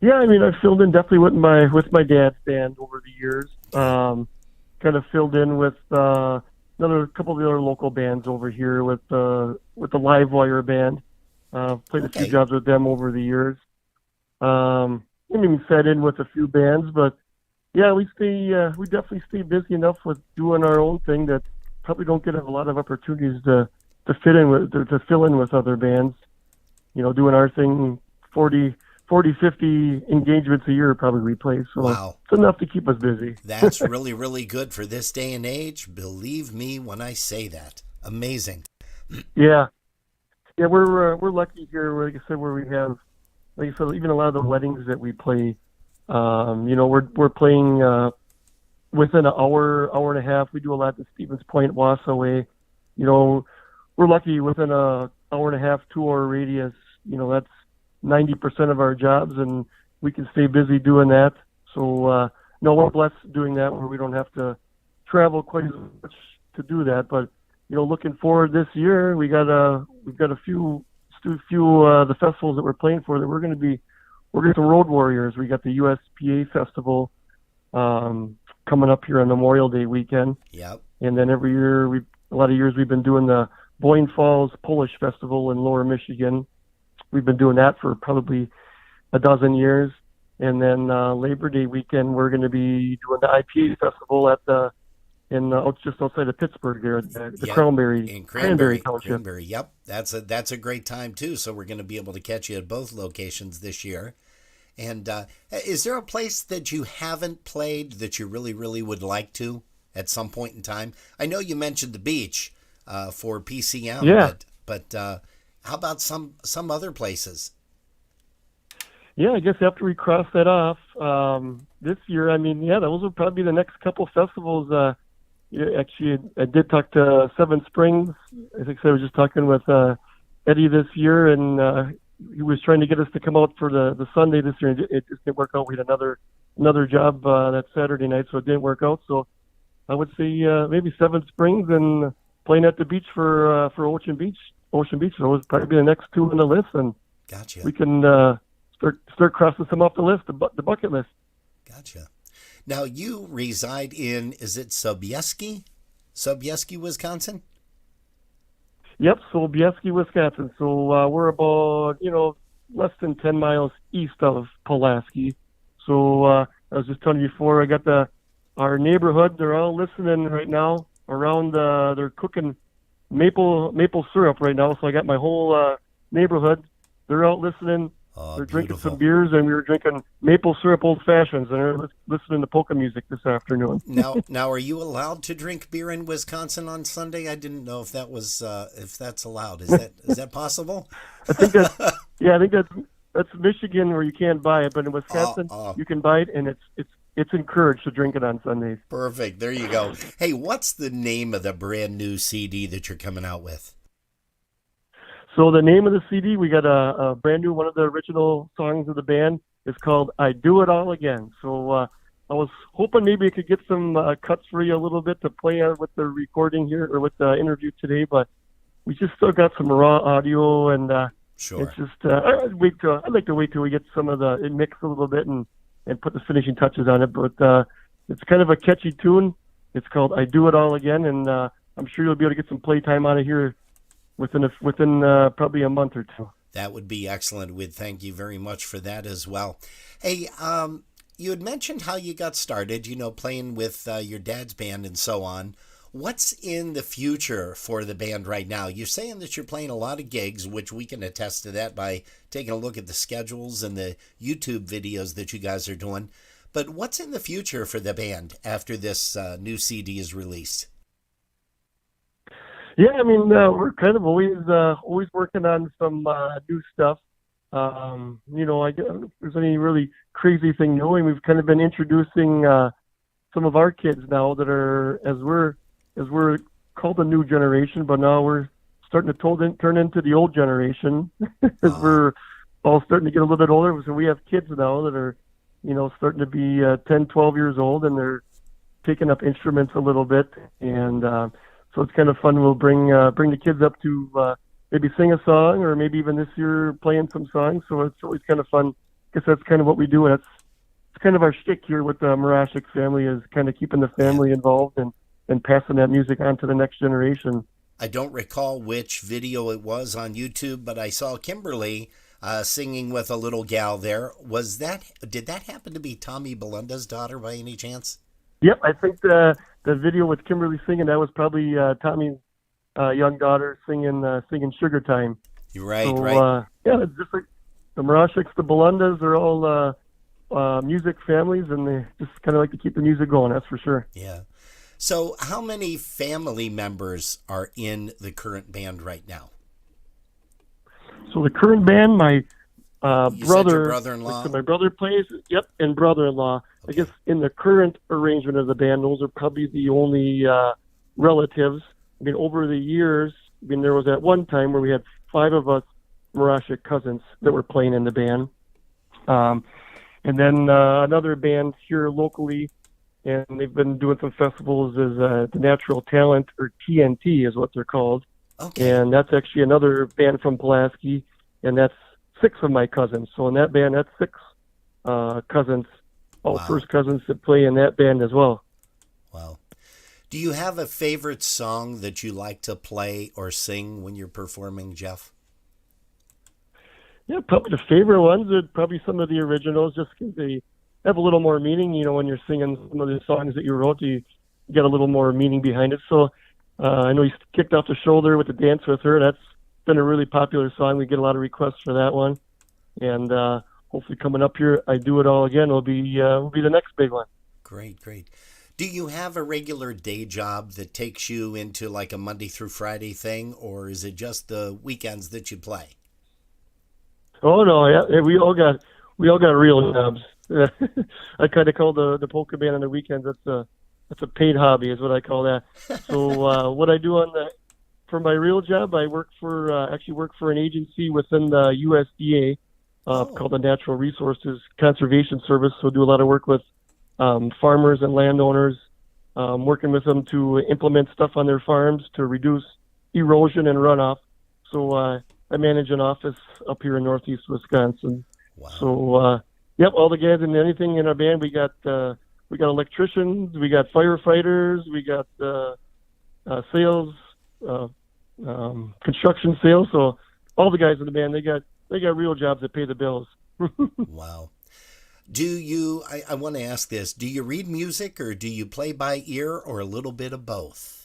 Yeah, I mean, I've filled in definitely with my dad's band over the years. Kind of filled in with another couple of the other local bands over here with the Live Wire band. Played a few jobs with them over the years. I mean, set in with a few bands, but yeah, we definitely stay busy enough with doing our own thing that probably don't get a lot of opportunities to fill in with other bands. Doing our thing, 40, 50 engagements a year probably we play. So wow. It's enough to keep us busy. That's really, really good for this day and age. Believe me when I say that. Amazing. Yeah. Yeah, we're lucky here, like I said, where we have, like I said, even a lot of the weddings that we play, we're playing within an hour and a half. We do a lot to Stevens Point, Wausau way. We're lucky within a hour and a half, 2 hour radius. That's 90% of our jobs, and we can stay busy doing that. So, we're blessed doing that where we don't have to travel quite as much to do that. But looking forward this year, we've got a few the festivals that we're playing for that we're going to some road warriors. We got the USPA festival coming up here on Memorial Day weekend. Yep. And then every year a lot of years we've been doing the Boyne Falls Polish Festival in Lower Michigan. We've been doing that for probably a dozen years. And then Labor Day weekend we're going to be doing the IPA festival at just outside of Pittsburgh there, the Cranberry Township. Cranberry, yep. That's a great time too. So we're going to be able to catch you at both locations this year. And is there a place that you haven't played that you really, really would like to at some point in time? I know you mentioned the beach for PCM, yeah. but how about some other places? Yeah, I guess after we cross that off this year, I mean, yeah, those will probably be the next couple festivals. Actually, I did talk to Seven Springs. I think I was just talking with Eddie this year, and he was trying to get us to come out for the Sunday this year. It just didn't work out. We had another job that Saturday night, so it didn't work out. So I would say maybe Seven Springs and playing at the beach for Ocean Beach. So it would probably be the next 2 on the list, and gotcha. We can start crossing some off the list, the bucket list. Gotcha. Now, you reside in, is it Sobieski, Wisconsin? Yep, Sobieski, Wisconsin. So we're about, less than 10 miles east of Pulaski. So I was just telling you before, I got our neighborhood, they're all listening right now around, they're cooking maple syrup right now. So I got my whole neighborhood, they're out listening. They're drinking some beers, and we were drinking maple syrup old fashions, and they're listening to polka music this afternoon. Now, are you allowed to drink beer in Wisconsin on Sunday? I didn't know if that was if that's allowed. Is that possible? I think that's Michigan where you can't buy it, but in Wisconsin you can buy it, and it's encouraged to drink it on Sundays. Perfect. There you go. Hey, what's the name of the brand new CD that you're coming out with? So the name of the CD, we got a brand new, one of the original songs of the band is called I Do It All Again. So I was hoping maybe I could get some cuts for you a little bit to play with the recording here or with the interview today, but we just still got some raw audio, and sure. It's just I'd like to wait till we get some of it mixed a little bit and put the finishing touches on it. But it's kind of a catchy tune. It's called I Do It All Again, and I'm sure you'll be able to get some playtime out of here within probably a month or two. That would be excellent. We'd thank you very much for that as well. Hey, you had mentioned how you got started, playing with your dad's band and so on. What's in the future for the band right now? You're saying that you're playing a lot of gigs, which we can attest to that by taking a look at the schedules and the YouTube videos that you guys are doing. But what's in the future for the band after this new CD is released? Yeah, I mean, we're kind of always working on some new stuff. I don't know if there's any really crazy thing new, and we've kind of been introducing some of our kids now that are as we're called the new generation, but now we're starting to turn into the old generation as we're all starting to get a little bit older. So we have kids now that are, starting to be 10, 12 years old, and they're taking up instruments a little bit, and so it's kind of fun. We'll bring the kids up to maybe sing a song, or maybe even this year playing some songs. So it's always kind of fun. I guess that's kind of what we do. And it's kind of our shtick here with the Maroszek family, is kind of keeping the family involved and passing that music on to the next generation. I don't recall which video it was on YouTube, but I saw Kimberly singing with a little gal there. Did that happen to be Tommy Belunda's daughter by any chance? Yep, I think the video with Kimberly singing, that was probably Tommy's young daughter singing Sugar Time. You're right, so, right. Yeah, it's just like the Maroszeks, the Belundas are all music families, and they just kind of like to keep the music going, that's for sure. Yeah. So how many family members are in the current band right now? So the current band, my You said your brother-in-law? So my brother plays, yep, and brother-in-law. Okay. I guess in the current arrangement of the band, those are probably the only relatives. I mean, over the years, there was at one time where we had 5 of us Maroszek cousins that were playing in the band. And then another band here locally, and they've been doing some festivals, is the Natural Talent, or TNT is what they're called. Okay. And that's actually another band from Pulaski, and that's 6 of my cousins. So in that band, that's 6 cousins, all first cousins that play in that band as well. Wow. Do you have a favorite song that you like to play or sing when you're performing, Jeff? Yeah, probably the favorite ones are probably some of the originals, just because they have a little more meaning. When you're singing some of the songs that you wrote, you get a little more meaning behind it. So I know you kicked off the shoulder with the Dance With Her. That's been a really popular song. We get a lot of requests for that one. And hopefully coming up here, I Do It All Again will be the next big one. Great, great. Do you have a regular day job that takes you into like a Monday through Friday thing, or is it just the weekends that you play? Oh no, yeah, we all got real jobs. I kind of call the polka band on the weekends. That's a paid hobby, is what I call that. So what I do for my real job, I work for an agency within the USDA called the Natural Resources Conservation Service. So I do a lot of work with farmers and landowners, working with them to implement stuff on their farms to reduce erosion and runoff. So I manage an office up here in Northeast Wisconsin. Wow. So yep, all the guys and anything in our band, we got electricians, we got firefighters, we got sales, construction sales. So all the guys in the band, they got real jobs that pay the bills. Wow. Do you, I want to ask this, do you read music, or do you play by ear, or a little bit of both?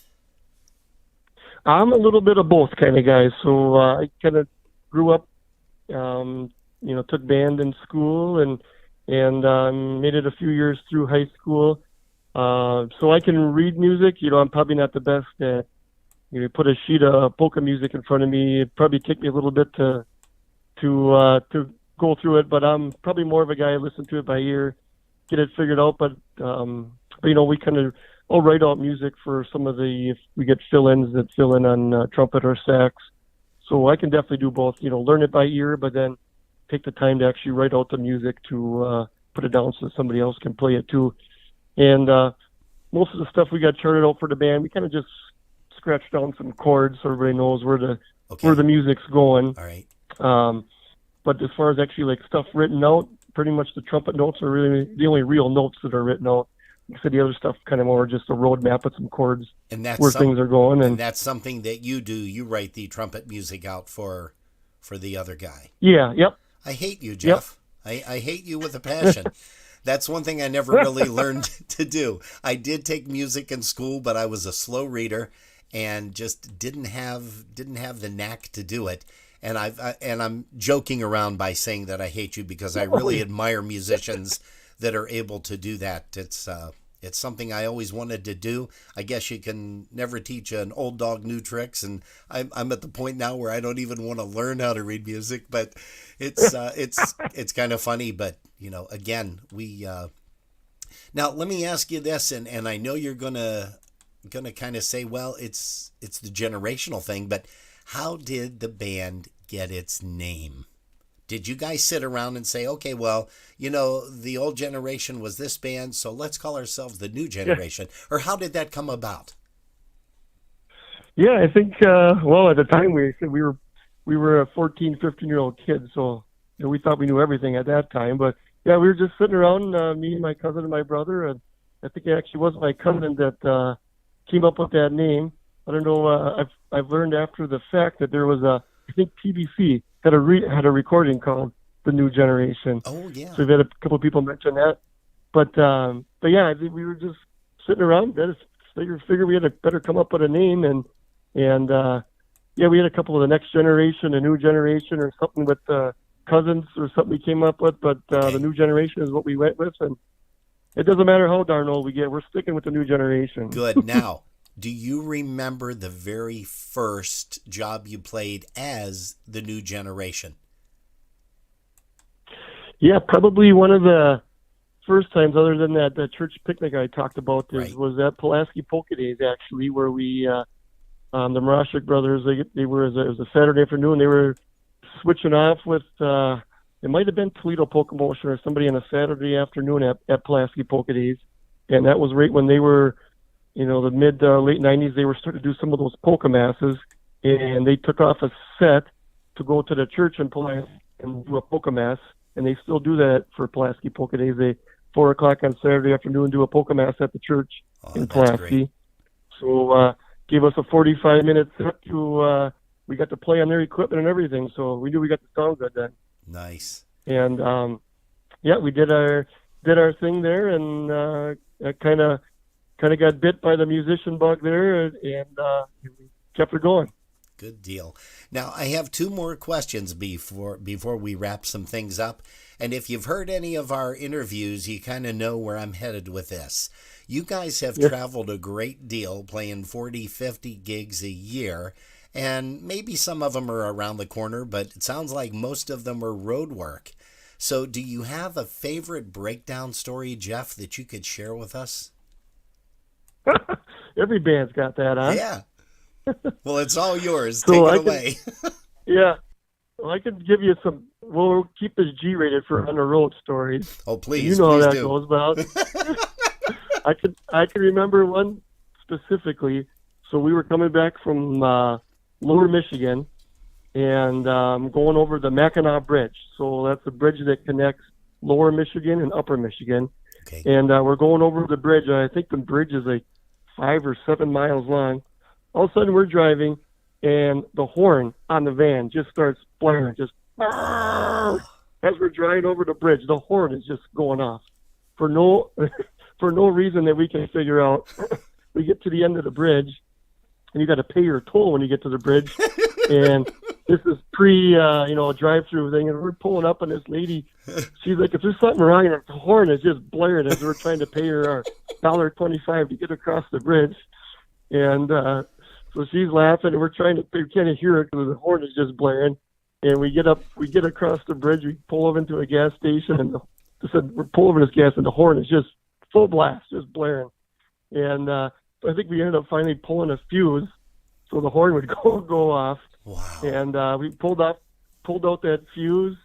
I'm a little bit of both kind of guy. So I kind of grew up, took band in school and made it a few years through high school. So I can read music. I'm probably not the best at, put a sheet of polka music in front of me. It'd probably take me a little bit to go through it, but I'm probably more of a guy who listen to it by ear, get it figured out. But we kind of I'll write out music for some of if we get fill-ins that fill in on trumpet or sax. So I can definitely do both. Learn it by ear, but then take the time to actually write out the music to put it down so somebody else can play it too. And most of the stuff we got charted out for the band, we kind of just scratched down some chords so everybody knows where the music's going. All right. But as far as actually like stuff written out, pretty much the trumpet notes are really the only real notes that are written out. Like I said, the other stuff kind of more just a roadmap with some chords and that's where things are going. And that's something that you do. You write the trumpet music out for the other guy. Yeah. Yep. I hate you, Jeff. Yep. I hate you with a passion. That's one thing I never really learned to do. I did take music in school, but I was a slow reader and just didn't have the knack to do it. And I'm joking around by saying that I hate you because I really admire musicians that are able to do that. It's something I always wanted to do. I guess you can never teach an old dog new tricks, and I'm at the point now where I don't even want to learn how to read music. But it's kind of funny. But again, we now let me ask you this, and I know you're gonna kind of say, well, it's the generational thing, but how did the band get its name? Did you guys sit around and say, okay, well, the old generation was this band, so let's call ourselves the new generation? Yeah. Or how did that come about? Yeah, I think, well, at the time we were a 14, 15-year-old kid, so we thought we knew everything at that time. But, yeah, we were just sitting around, me and my cousin and my brother, and I think it actually was my cousin that came up with that name. I don't know, I've learned after the fact that there was I think PBC had a recording called The New Generation. Oh, yeah. So we've had a couple of people mention that. But yeah, I think we were just sitting around. Figured we had to better come up with a name. And yeah, we had a couple of the next generation, a new generation, or something with cousins or something we came up with. But the new generation is what we went with. And it doesn't matter how darn old we get. We're sticking with the new generation. Good. Now, do you remember the very first job you played as the new generation? Yeah, probably one of the first times, other than that church picnic I talked about, was at Pulaski Polka Days, actually, where we, the Maroszek brothers, it was a Saturday afternoon. They were switching off with, it might have been Toledo Polka Motion or somebody on a Saturday afternoon at Pulaski Polka Days. And that was right when they were, the mid late 90s, they were starting to do some of those polka masses, and they took off a set to go to the church in Pulaski and do a polka mass, and they still do that for Pulaski Polka Days. They 4 o'clock on Saturday afternoon do a polka mass at the church in Pulaski. So gave us a 45-minute set to we got to play on their equipment and everything, so we knew we got to sound good then. Nice. And yeah, we did our thing there, and kind of got bit by the musician bug there, and we kept it going. Good deal. Now, I have 2 more questions before we wrap some things up. And if you've heard any of our interviews, you kind of know where I'm headed with this. You guys have traveled a great deal, playing 40, 50 gigs a year, and maybe some of them are around the corner, but it sounds like most of them are road work. So do you have a favorite breakdown story, Jeff, that you could share with us? Every band's got that, huh? Yeah. Well, it's all yours. So Take it away. Yeah. Well, I could give you some. We'll keep this G-rated for on the road stories. Oh, please. You know please how that do. goes. But I can remember one specifically. So we were coming back from Lower Michigan and going over the Mackinac Bridge. So that's the bridge that connects Lower Michigan and Upper Michigan. Okay. And we're going over the bridge. I think the bridge is like 5 or 7 miles long. All of a sudden, we're driving, and the horn on the van just starts blaring, just as we're driving over the bridge. The horn is just going off for no reason that we can figure out. We get to the end of the bridge, and you got to pay your toll when you get to the bridge. And this is pre, drive-through thing, and we're pulling up, and this lady, she's like, "If there's something wrong," and the horn is just blaring as we're trying to pay her our $1.25 to get across the bridge. And so she's laughing, and we can't hear her because the horn is just blaring. And we get across the bridge, we pull over into a gas station, and we're pulling over this gas, and the horn is just full blast, just blaring. And I think we ended up finally pulling a fuse, so the horn would go off. Wow. And we pulled out that fuse,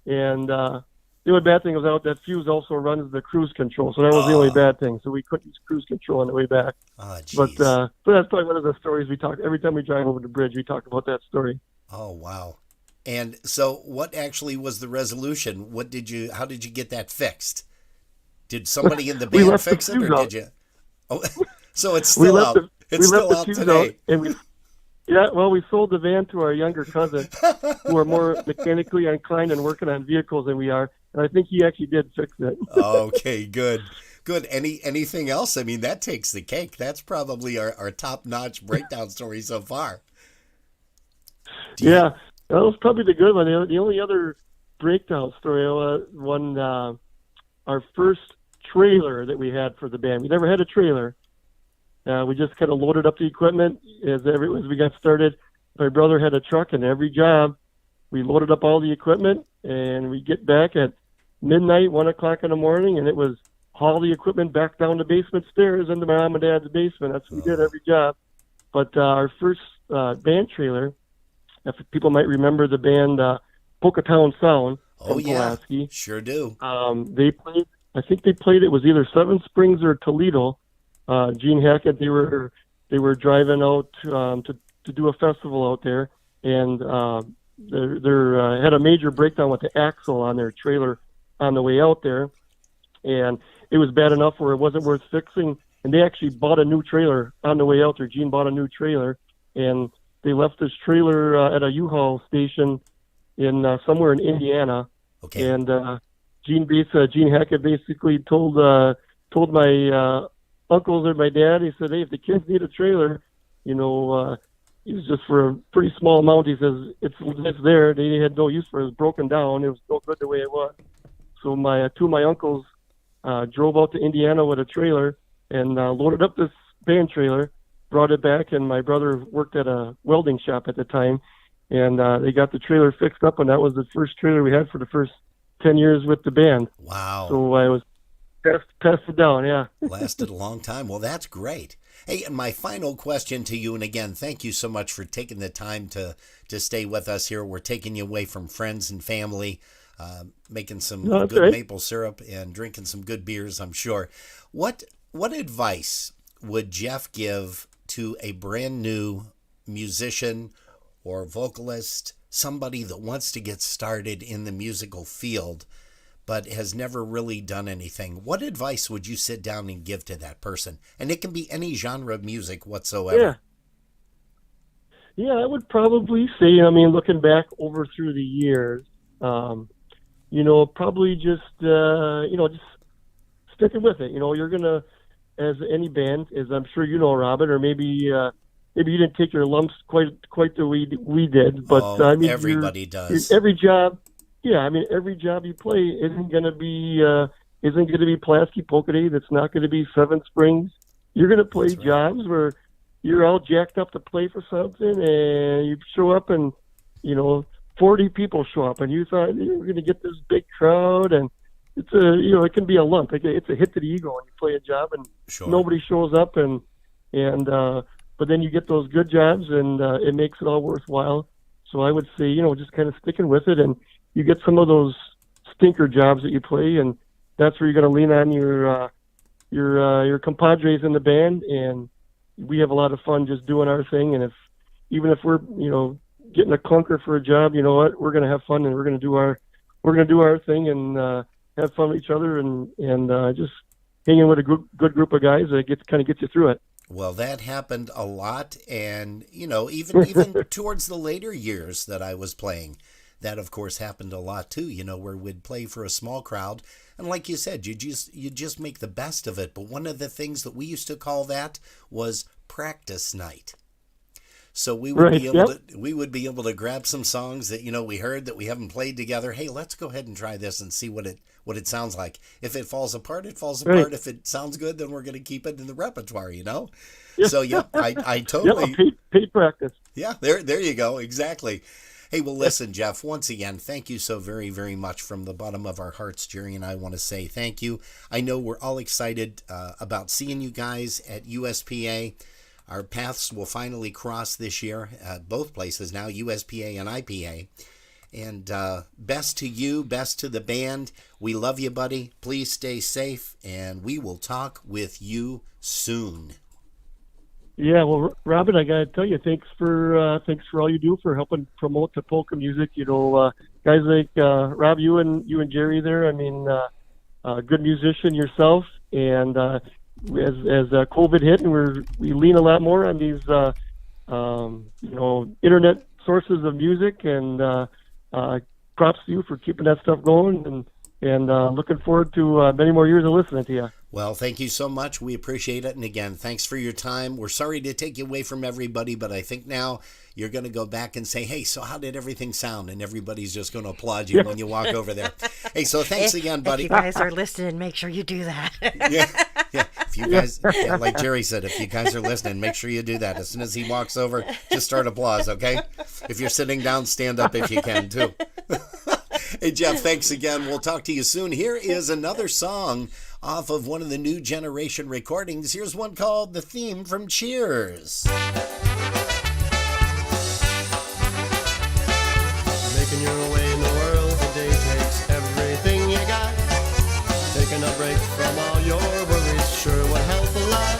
and the only bad thing was that fuse also runs the cruise control, so that was the only bad thing. So we couldn't use cruise control on the way back. Oh, but so that's probably one of the stories we talk every time we drive over the bridge. We talk about that story. Oh, wow. And so what actually was the resolution? How did you get that fixed? Did somebody in the band fix it, or did you? Oh, so it's still out. It's still out today. We sold the van to our younger cousins who are more mechanically inclined and working on vehicles than we are. and I think he actually did fix it. Okay, good. Good. Anything else? I mean, that takes the cake. That's probably our top-notch breakdown story so far. Yeah, that was probably the good one. The only other breakdown story, our first trailer that we had for the band. We never had a trailer. We just kind of loaded up the equipment as we got started. My brother had a truck, and every job, we loaded up all the equipment, and we get back at midnight, 1 o'clock in the morning, and it was haul the equipment back down the basement stairs into my mom and dad's basement. That's what we did every job. But our first band trailer, if people might remember the band Polka Town Sound from Pulaski. Sure do. They played. I think they played. It was either Seven Springs or Toledo. Gene Hackett. They were driving out to do a festival out there, and they had a major breakdown with the axle on their trailer on the way out there, and it was bad enough where it wasn't worth fixing. And they actually bought a new trailer on the way out there. Gene bought a new trailer, and they left this trailer at a U-Haul station in somewhere in Indiana. Okay. And Gene Hackett basically told my uncles and my dad. He said, "Hey, if the kids need a trailer, it was just for a pretty small amount." He says it's there. They had no use for it. It was broken down. It was no good the way it was. So two of my uncles drove out to Indiana with a trailer and loaded up this band trailer, brought it back, and my brother worked at a welding shop at the time, and they got the trailer fixed up, and that was the first trailer we had for the first 10 years with the band. Wow. So I was tested down, yeah. Lasted a long time. Well, that's great. Hey, and my final question to you, and again, thank you so much for taking the time to stay with us here. We're taking you away from friends and family, making some good maple syrup and drinking some good beers, I'm sure. What advice would Jeff give to a brand new musician or vocalist, somebody that wants to get started in the musical field but has never really done anything? What advice would you sit down and give to that person? And it can be any genre of music whatsoever. Yeah, I would probably say, looking back over through the years, probably just sticking with it. You're going to, as any band, as I'm sure you know, Robin, or maybe you didn't take your lumps quite the way we did, but everybody does. Every job you play isn't going to be Pulaski Polka Days. It's not going to be Seven Springs. You're going to play jobs where you're all jacked up to play for something, and you show up, and 40 people show up, and you thought you were going to get this big crowd, and it's it can be a lump. It's a hit to the ego when you play a job and nobody shows up, and but then you get those good jobs, and it makes it all worthwhile. So I would say, just kind of sticking with it, and you get some of those stinker jobs that you play, and that's where you're going to lean on your compadres in the band, and we have a lot of fun just doing our thing. And even if we're getting a clunker for a job, you know what, we're going to have fun, and we're going to do our thing, and have fun with each other, and just hanging with a good group of guys that gets you through it. Well, that happened a lot, and even towards the later years that I was playing, that of course happened a lot too. Where we'd play for a small crowd, and like you said, you just make the best of it. But one of the things that we used to call that was practice night. So we would be able to grab some songs that we heard that we haven't played together. Hey, let's go ahead and try this and see what it sounds like. If it falls apart, it falls apart. If it sounds good, then we're going to keep it in the repertoire. Yeah. So I totally paid practice. Yeah, there you go, exactly. Hey, well, listen, Jeff. Once again, thank you so very, very much from the bottom of our hearts. Jerry and I want to say thank you. I know we're all excited about seeing you guys at USPA. Our paths will finally cross this year at both places now, USPA and IPA. And best to you, best to the band. We love you, buddy. Please stay safe, and we will talk with you soon. Yeah, well, Robin, I got to tell you, thanks for all you do for helping promote the polka music. Guys like Rob, you and Jerry there. Good musician yourself, and as COVID hit, and we lean a lot more on these internet sources of music, and props to you for keeping that stuff going, and looking forward to many more years of listening to you. Well, thank you so much. We appreciate it. And again, thanks for your time. We're sorry to take you away from everybody, but I think now you're going to go back and say, hey, so how did everything sound? And everybody's just going to applaud you when you walk over there. Hey, so thanks again, buddy. If you guys are listening, make sure you do that. Yeah. If you guys, like Jerry said, if you guys are listening, make sure you do that. As soon as he walks over, just start applause, okay? If you're sitting down, stand up if you can, too. Hey, Jeff, thanks again. We'll talk to you soon. Here is another song off of one of the new generation recordings. Here's one called The Theme from Cheers. Making your way in the world today takes everything you got. Taking a break from all your worries sure would help a lot.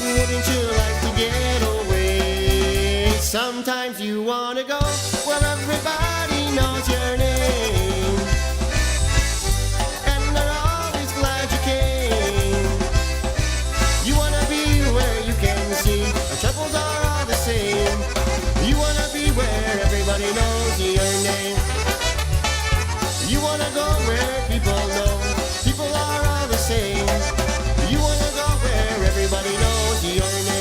Wouldn't you like to get away? Sometimes you want to go where everybody knows your name, and they're always glad you came. You want to be where you can see our troubles are all the same. You want to be where everybody knows your name. You want to go where people know people are all the same. You want to go where everybody knows your name.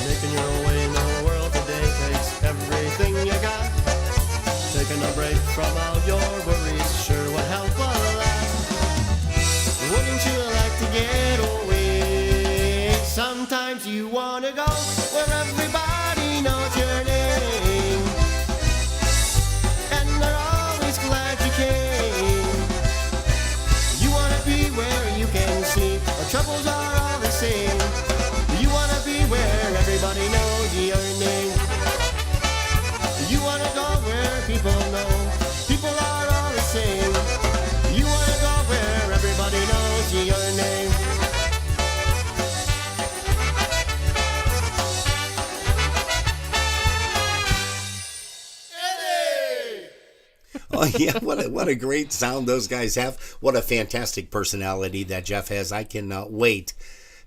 Making your way in the world today takes everything you got. Taking a break from all your worries sure will help a lot. Wouldn't you like to get away? Sometimes you want to go where everybody knows your name, and they're always glad you came. You want to be where you can see our troubles are all the same. You want to be where everybody knows your name. You want to go where people know people are all the same. You want to go where everybody knows your name. Oh, yeah, what a great sound those guys have. What a fantastic personality that Jeff has. I cannot wait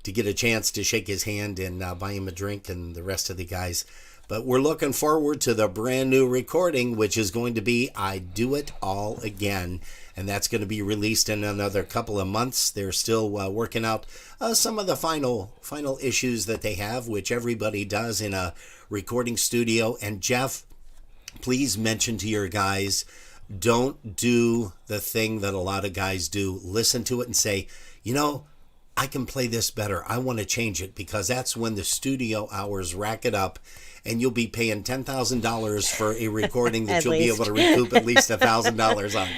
to get a chance to shake his hand and buy him a drink and the rest of the guys. But we're looking forward to the brand new recording, which is going to be I Do It All Again. And that's going to be released in another couple of months. They're still working out some of the final issues that they have, which everybody does in a recording studio. And Jeff, please mention to your guys, don't do the thing that a lot of guys do. Listen to it and say, you know, I can play this better. I want to change it, because that's when the studio hours rack it up and you'll be paying $10,000 for a recording that you'll be able to recoup at least $1,000 on.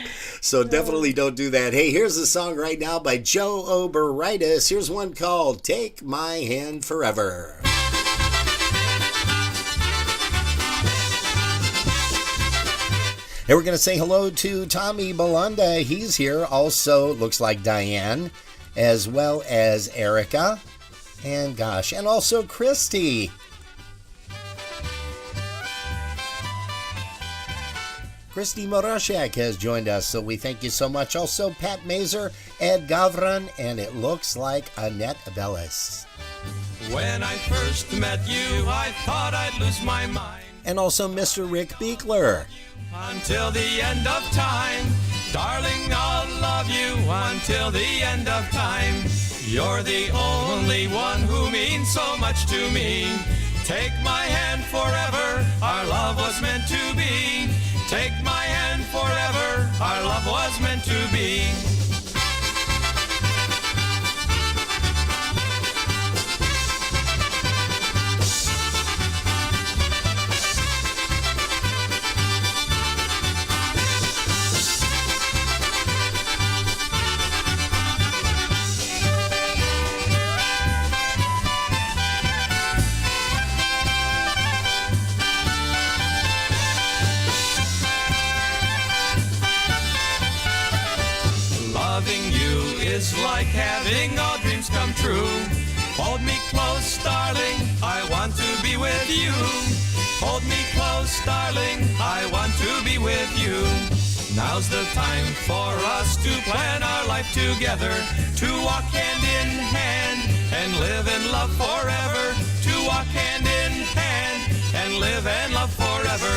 So definitely don't do that. Hey, here's a song right now by Joe Oberitis. Here's one called Take My Hand Forever. Hey, we're going to say hello to Tommy Belanda. He's here. Also, looks like Diane, as well as Erica, and gosh, and also Christy. Christy Maroszek has joined us, so we thank you so much. Also, Pat Mazer, Ed Gavran, and it looks like Annette Bellis. When I first met you, I thought I'd lose my mind. And also Mr. Rick Beekler. Until the end of time, darling, I'll love you until the end of time. You're the only one who means so much to me. Take my hand forever, our love was meant to be. Take my hand forever, our love was meant to be. like having all dreams come true. Hold me close, darling, I want to be with you. Hold me close, darling, I want to be with you. Now's the time for us to plan our life together, to walk hand in hand and live and love forever. To walk hand in hand and live and love forever.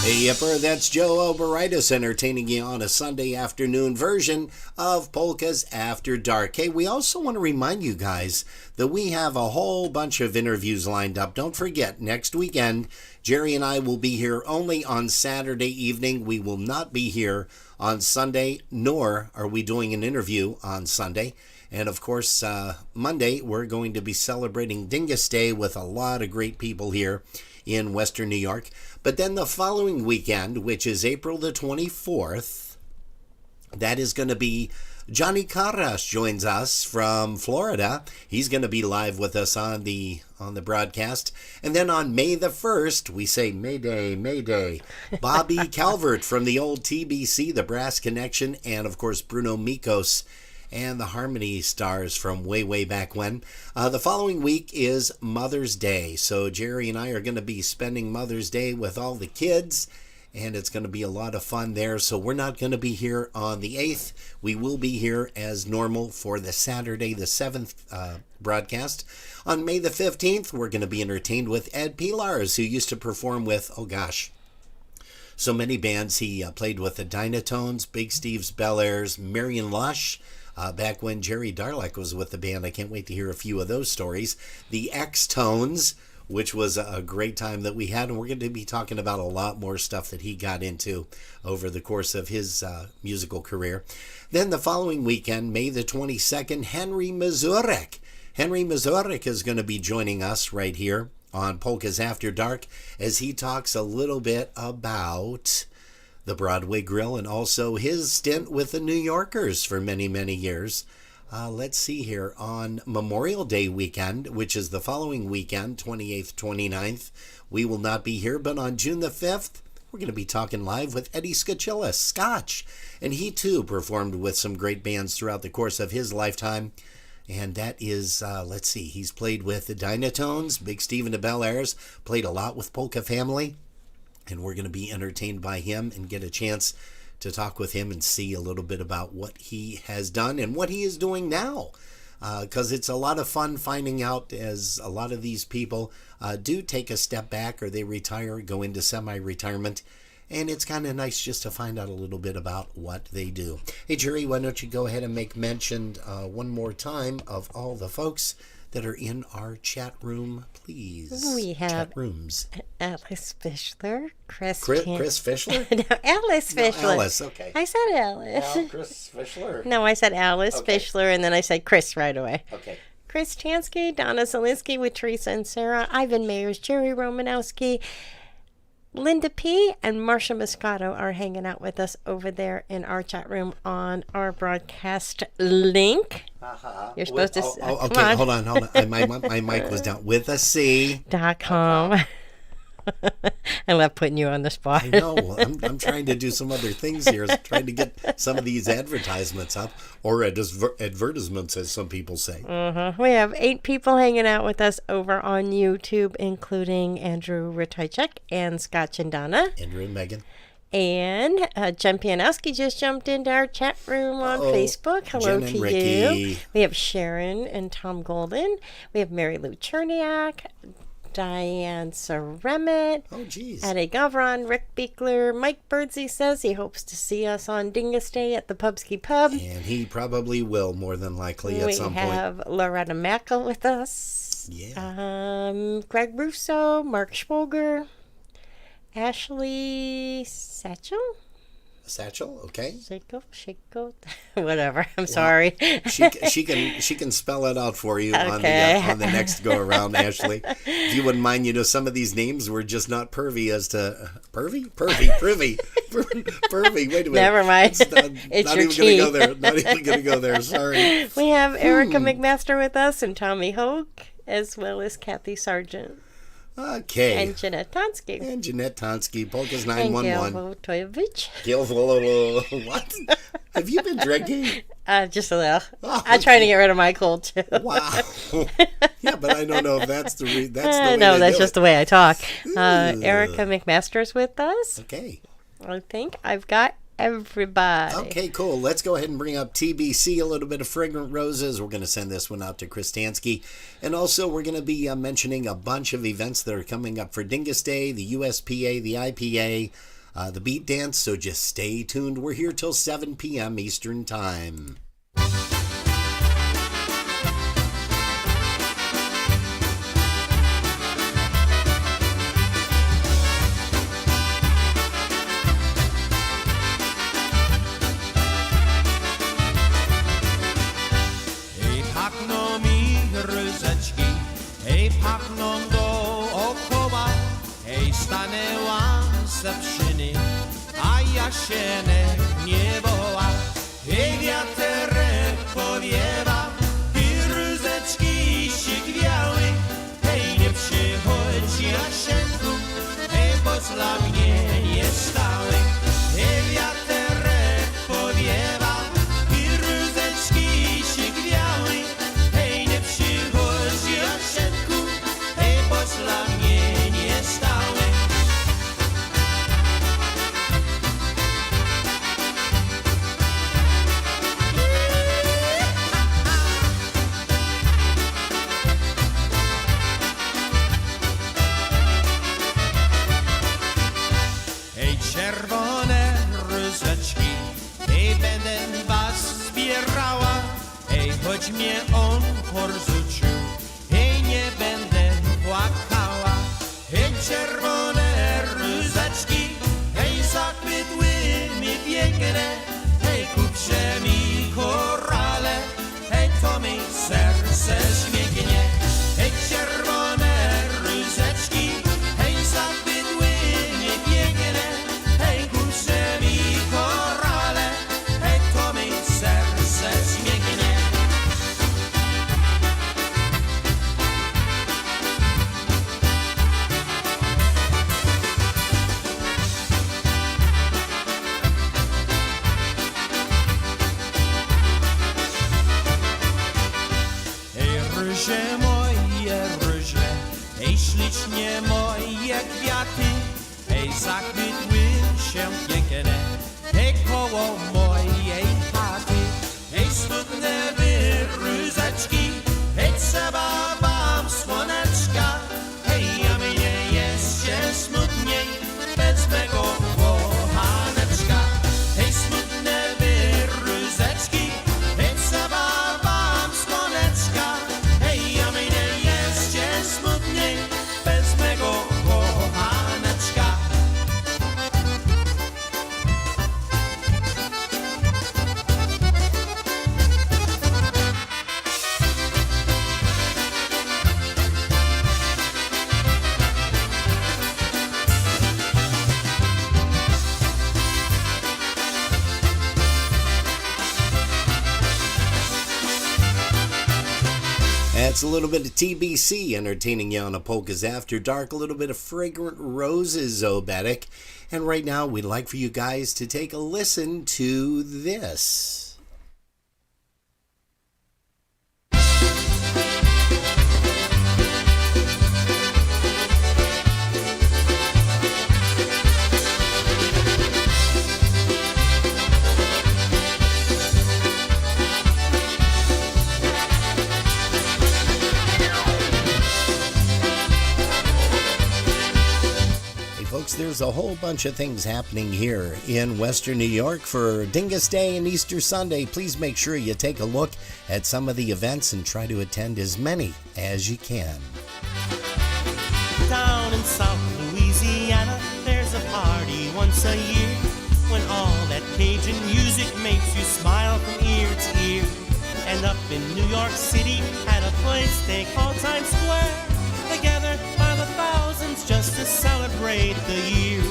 Hey, Yipper, that's Joe Oberitis entertaining you on a Sunday afternoon version of Polkas After Dark. Hey, we also want to remind you guys that we have a whole bunch of interviews lined up. Don't forget, next weekend, Jerry and I will be here only on Saturday evening. We will not be here on Sunday, nor are we doing an interview on Sunday. And of course, Monday, we're going to be celebrating Dingus Day with a lot of great people here in Western New York. But then the following weekend, which is April the 24th, that is going to be Johnny Carras joins us from Florida. He's going to be live with us on the broadcast. And then on May the 1st, we say Mayday, Mayday. Bobby Calvert from the old TBC, the Brass Connection, and of course Bruno Mikos and the Harmony Stars from way, way back when. The following week is Mother's Day. So Jerry and I are going to be spending Mother's Day with all the kids, and it's going to be a lot of fun there. So we're not going to be here on the 8th. We will be here as normal for the Saturday, the 7th broadcast. On May the 15th, we're going to be entertained with Ed Pilars, who used to perform with, so many bands. He played with the Dynatones, Big Steve's Bel Airs, Marion Lush, back when Jerry Darlek was with the band. I can't wait to hear a few of those stories. The X-Tones, which was a great time that we had, and we're going to be talking about a lot more stuff that he got into over the course of his musical career. Then the following weekend, May the 22nd, Henry Mazurek. Henry Mazurek is going to be joining us right here on Polkas After Dark as he talks a little bit about the Broadway Grill and also his stint with the New Yorkers for many, many years. Let's see here. On Memorial Day weekend, which is the following weekend, 28th, 29th, we will not be here, but on June the 5th, we're going to be talking live with Eddie Scotchilla, Scotch. And he too performed with some great bands throughout the course of his lifetime. And that is, let's see, he's played with the Dynatones, Big Steve and the Bel Airs, played a lot with Polka Family. And we're going to be entertained by him and get a chance to talk with him and see a little bit about what he has done and what he is doing now. Because it's a lot of fun finding out, as a lot of these people do take a step back or they retire, go into semi-retirement. And it's kind of nice just to find out a little bit about what they do. Hey, Jerry, why don't you go ahead and make mention one more time of all the folks that are in our chat room, please. We have chat rooms. Alice Fischler, Chris Fischler? No, Alice Fischler. No, Alice, okay. I said Alice. Chris Fischler. No, I said Alice Fischler, and then I said Chris right away. Okay. Chris Tansky, Donna Zielinski with Teresa and Sarah, Ivan Mayers, Jerry Romanowski, Linda P. and Marcia Moscato are hanging out with us over there in our chat room on our broadcast link. You're supposed to... okay, hold on. My mic was down. With a C. .com. I love putting you on the spot. I know. I'm trying to do some other things here. I'm trying to get some of these advertisements up, or advertisements, as some people say. We have 8 people hanging out with us over on YouTube, including Andrew Ratajczak and Scott Chindana. Andrew and Megan. And Jen Pianowski just jumped into our chat room on Facebook. Hello Jen to and you. We have Sharon and Tom Golden. We have Mary Lou Cherniak, Diane Saremet, Eddie Gavron, Rick Beekler, Mike Birdsey says he hopes to see us on Dingus Day at the Pubsky Pub. And he probably will, more than likely, at some point. We have Loretta Mackel with us. Yeah. Greg Russo, Mark Schwoger, Ashley Satchel. A satchel, okay. Shako, whatever. I'm sorry. She can spell it out for you on the next go around, Ashley. If you wouldn't mind, some of these names were just not pervy as to pervy. Wait a minute. Never mind. It's not your even key. gonna go there. Not even gonna go there. Sorry. We have Erica McMaster with us and Tommy Hoke, as well as Kathy Sargent. Okay. And Jeanette Tonsky. Polkas And 911. Gail Votoyevich. What? Have you been drinking? Just a little. Oh, I'm trying to get rid of my cold, too. Wow. Yeah, but I don't know if that's the way No, they that's do just it. the way I talk. Erica McMaster's with us. Okay. I think I've got everybody. Okay, cool. Let's go ahead and bring up TBC, a little bit of Fragrant Roses. We're going to send this one out to Kristansky. And also, we're going to be mentioning a bunch of events that are coming up for Dingus Day, the USPA, the IPA, the Beat Dance. So just stay tuned. We're here till 7 p.m. Eastern Time. Pachną mi różeczki, hej, pachną dookoła, hej, stanęłam ze pszyny, a ja się nie woła. Hej, wiaterek powiewa, i różeczki się gwiały, hej, nie przychodź, Jaszenku, hej, bo dla mnie nie stały. Hej, wiaterek powiewa, i różeczki się gwiały, hej, nie przychodź, Jaszenku, hej, bo dla mnie nie stały. Hej, czerwone różeczki, hej, będę was zbierała, hej, choć mnie on porzucił, hej, nie będę płakała. Hej, czerwone różeczki, hej, zakwitły mi piękne, hej, kupcie mi korale, hej, to mi serce śmiegnie. Hej, czerwone różeczki, hej, zakwitły mi piękne, hej, kupcie mi korale, hej, to mi serce śmiegnie. Hej, róże moje róże, hej, ślicznie moje kwiaty, hej, zakwitły się piękne, hej, koło mojej chaty. Hej, smutne wy różeczki, hej, trzeba wam słoneczka, hej, a mnie jest się smutniej bez mego kochaneczka. Hej, smutne wy różeczki, hej, trzeba wam słoneczka, hej, a mnie jest się smutniej bez mego kochaneczka. That's a little bit of TBC entertaining you on a Polkas After Dark, a little bit of Fragrant Roses, Obetic. And right now, we'd like for you guys to take a listen to this. Folks, there's a whole bunch of things happening here in Western New York for Dingus Day and Easter Sunday. Please make sure you take a look at some of the events and try to attend as many as you can. Down in South Louisiana, there's a party once a year when all that Cajun music makes you smile from ear to ear. And up in New York City at a place they call Times Square, they gather by the thousands just to celebrate the year.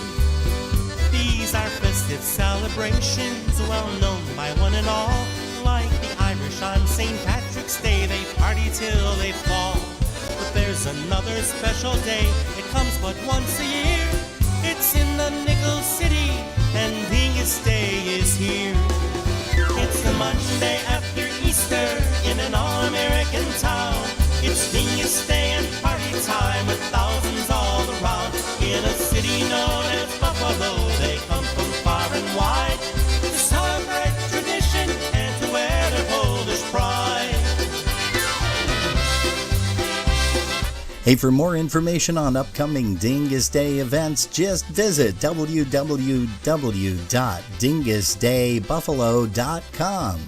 These are festive celebrations well known by one and all. Like the Irish on St. Patrick's Day, they party till they fall. But there's another special day, it comes but once a year. It's in the Nickel City, and Dingus Day is here. It's the Monday after Easter in an all-American town. It's Dingus Day and party time with thousands all around. In a city known as Buffalo, they come from far and wide to celebrate tradition and to wear their Polish pride. Hey, for more information on upcoming Dingus Day events, just visit www.dingusdaybuffalo.com.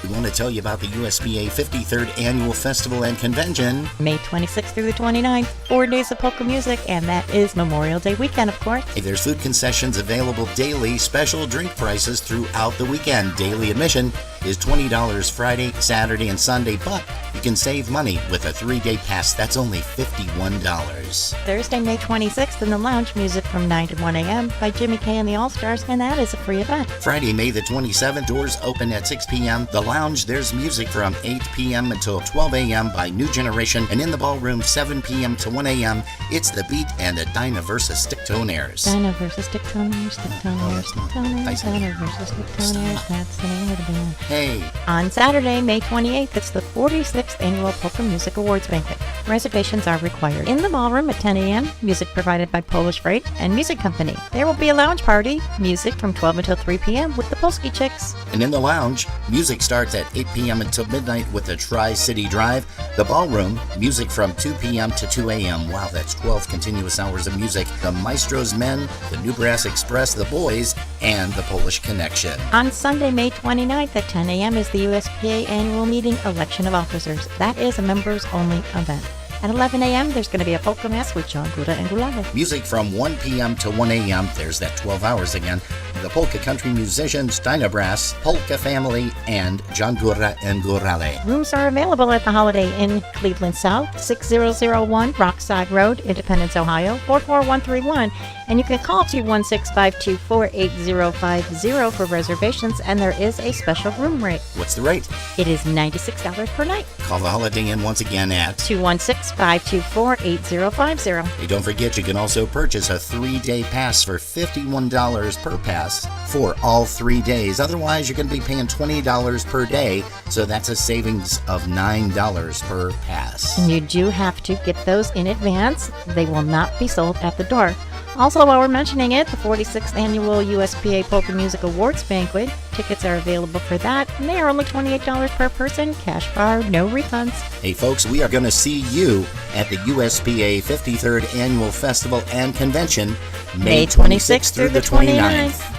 We want to tell you about the USPA 53rd Annual Festival and Convention. May 26th through the 29th, 4 days of polka music, and that is Memorial Day weekend, of course. Hey, there's food concessions available daily, special drink prices throughout the weekend. Daily admission is $20 Friday, Saturday, and Sunday, but you can save money with a 3-day pass. That's only $51. Thursday, May 26th, in the lounge, music from 9 to 1 a.m. by Jimmy K and the All-Stars, and that is a free event. Friday, May the 27th, doors open at 6 p.m. The lounge, there's music from 8 p.m. until 12 a.m. by New Generation, and in the ballroom, 7 p.m. to 1 a.m., it's The Beat and the Dinah vs. Sticktonaires. Dinah versus Sticktonaires, Sticktonaires, Sticktonaires, Dinah versus Sticktonaires, that's the name of the band. Hey. On Saturday, May 28th, it's the 46th Annual Polka Music Awards Banquet. Reservations are required. In the ballroom at 10 a.m., music provided by Polish Freight and Music Company. There will be a lounge party, music from 12 until 3 p.m. with the Polski Chicks. And in the lounge, music starts at 8 p.m. until midnight with the Tri-City Drive. The ballroom, music from 2 p.m. to 2 a.m. Wow, that's 12 continuous hours of music. The Maestro's Men, the New Brass Express, the Boys, and the Polish Connection. On Sunday, May 29th at 10 a.m. is the USPA Annual Meeting Election of Officers. That is a members-only event. At 11 a.m., there's going to be a polka mass with John Gura and Gulale. Music from 1 p.m. to 1 a.m. There's that 12 hours again. The Polka Country Musicians, Dinah Brass, Polka Family, and John Gura and Gurale. Rooms are available at the Holiday Inn, Cleveland South, 6001 Rockside Road, Independence, Ohio, 44131. And you can call 216-524-8050 for reservations, and there is a special room rate. What's the rate? It is $96 per night. Call the Holiday Inn once again at 216-524-8050. Hey, don't forget, you can also purchase a 3-day pass for $51 per pass for all 3 days. Otherwise, you're going to be paying $20 per day, so that's a savings of $9 per pass. And you do have to get those in advance. They will not be sold at the door. Also, while we're mentioning it, the 46th Annual USPA Polka Music Awards Banquet. Tickets are available for that, and they are only $28 per person. Cash bar, no refunds. Hey folks, we are going to see you at the USPA 53rd Annual Festival and Convention, May 26th through the 29th.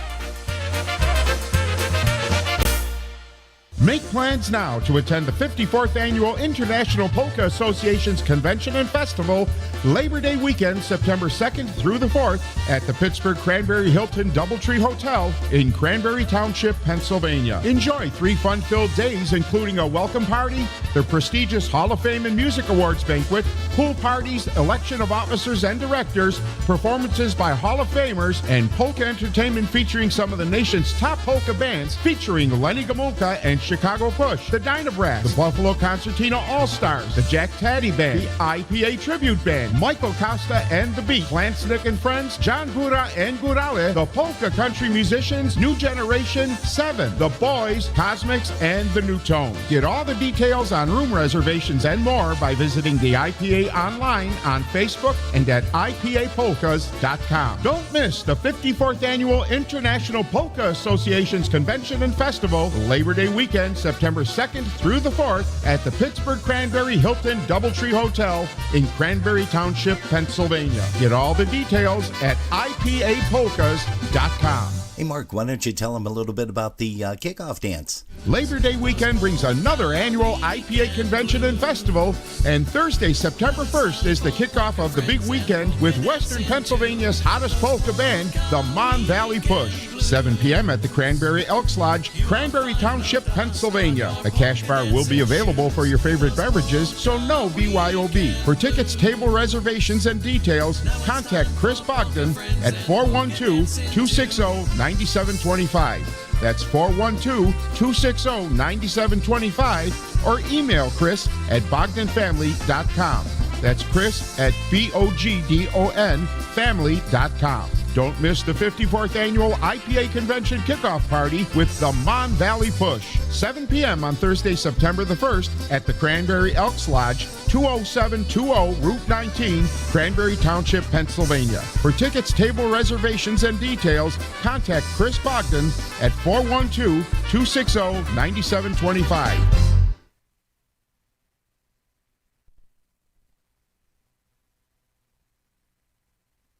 Make plans now to attend the 54th Annual International Polka Association's Convention and Festival, Labor Day weekend, September 2nd through the 4th, at the Pittsburgh Cranberry Hilton Doubletree Hotel in Cranberry Township, Pennsylvania. Enjoy 3 fun-filled days, including a welcome party, the prestigious Hall of Fame and Music Awards banquet, pool parties, election of officers and directors, performances by Hall of Famers, and polka entertainment featuring some of the nation's top polka bands, featuring Lenny Gomulka and Chicago Push, the Dinah Brass, the Buffalo Concertina All-Stars, the Jack Taddy Band, the IPA Tribute Band, Michael Costa and the Beat, Klansnick and Friends, John Gura and Gurale, the Polka Country Musicians, New Generation, 7, the Boys, Cosmics, and the New Tones. Get all the details on room reservations and more by visiting the IPA online on Facebook and at IPAPolkas.com. Don't miss the 54th Annual International Polka Association's Convention and Festival, Labor Day weekend, weekend, September 2nd through the 4th at the Pittsburgh Cranberry Hilton Doubletree Hotel in Cranberry Township, Pennsylvania. Get all the details at ipapolkas.com. Hey, Mark, why don't you tell them a little bit about the kickoff dance? Labor Day weekend brings another annual IPA convention and festival, and Thursday, September 1st is the kickoff of the big weekend with Western Pennsylvania's hottest polka band, the Mon Valley Push. 7 p.m. at the Cranberry Elks Lodge, Cranberry Township, Pennsylvania. A cash bar will be available for your favorite beverages, so no BYOB. For tickets, table reservations, and details, contact Chris Bogdan at 412-260-9725. That's 412-260-9725, or email Chris at bogdanfamily.com. That's Chris at BOGDON family.com. Don't miss the 54th annual IPA convention kickoff party with the Mon Valley Push. 7 p.m. on Thursday, September the 1st at the Cranberry Elks Lodge, 20720 Route 19, Cranberry Township, Pennsylvania. For tickets, table reservations, and details, contact Chris Bogdan at 412-260-9725.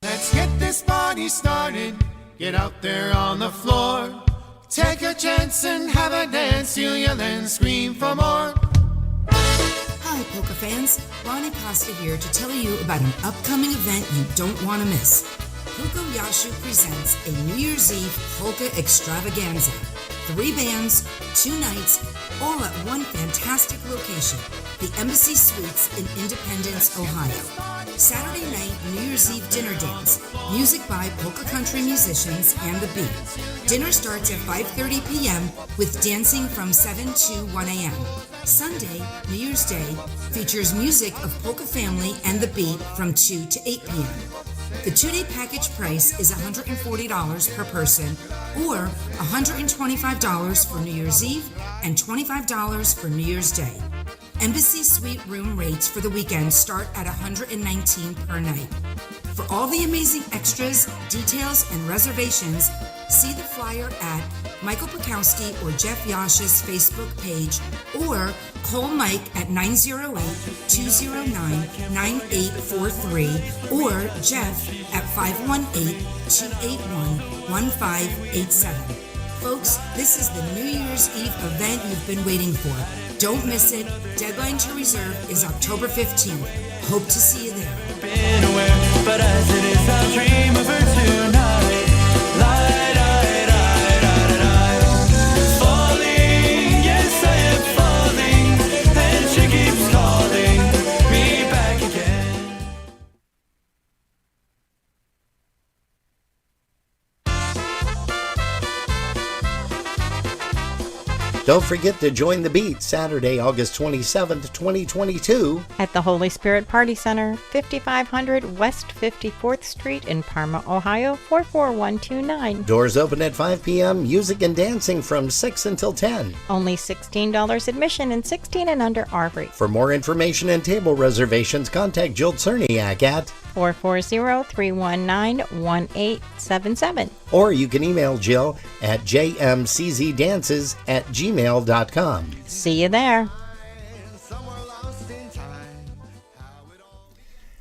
Let's get this party started. Get out there on the floor. Take a chance and have a dance. You'll yell and scream for more. Hi, polka fans. Ronnie Pasta here to tell you about an upcoming event you don't want to miss. Polka Yashu presents a New Year's Eve polka extravaganza. 3 bands, 2 nights, all at one fantastic location, the Embassy Suites in Independence, Ohio. Saturday night, New Year's Eve dinner dance, music by polka country musicians and the Beat. Dinner starts at 5:30 p.m. with dancing from 7 to 1 a.m. Sunday, New Year's Day, features music of Polka Family and the Beat from 2 to 8 p.m. The 2-day package price is $140 per person, or $125 for New Year's Eve and $25 for New Year's Day. Embassy Suite room rates for the weekend start at $119 per night. For all the amazing extras, details, and reservations, see the flyer at Michael Pekowski or Jeff Yash's Facebook page, or call Mike at 908-209-9843 or Jeff at 518-281-1587. Folks, this is the New Year's Eve event you've been waiting for. Don't miss it. Deadline to reserve is October 15th. Hope to see you there. But as it is, I'll dream of her tonight. Falling, yes, I am falling, and she keeps calling me back again. Don't forget to join the Beat Saturday, August 27th, 2022 at the Holy Spirit Party Center, 5500 West 54th Street in Parma, Ohio, 44129. Doors open at 5 p.m., music and dancing from 6 until 10. Only $16 admission and 16 and under are free. For more information and table reservations, contact Jill Cerniak at 440-319-1877. Or you can email Jill at jmczdances@gmail.com. See you there.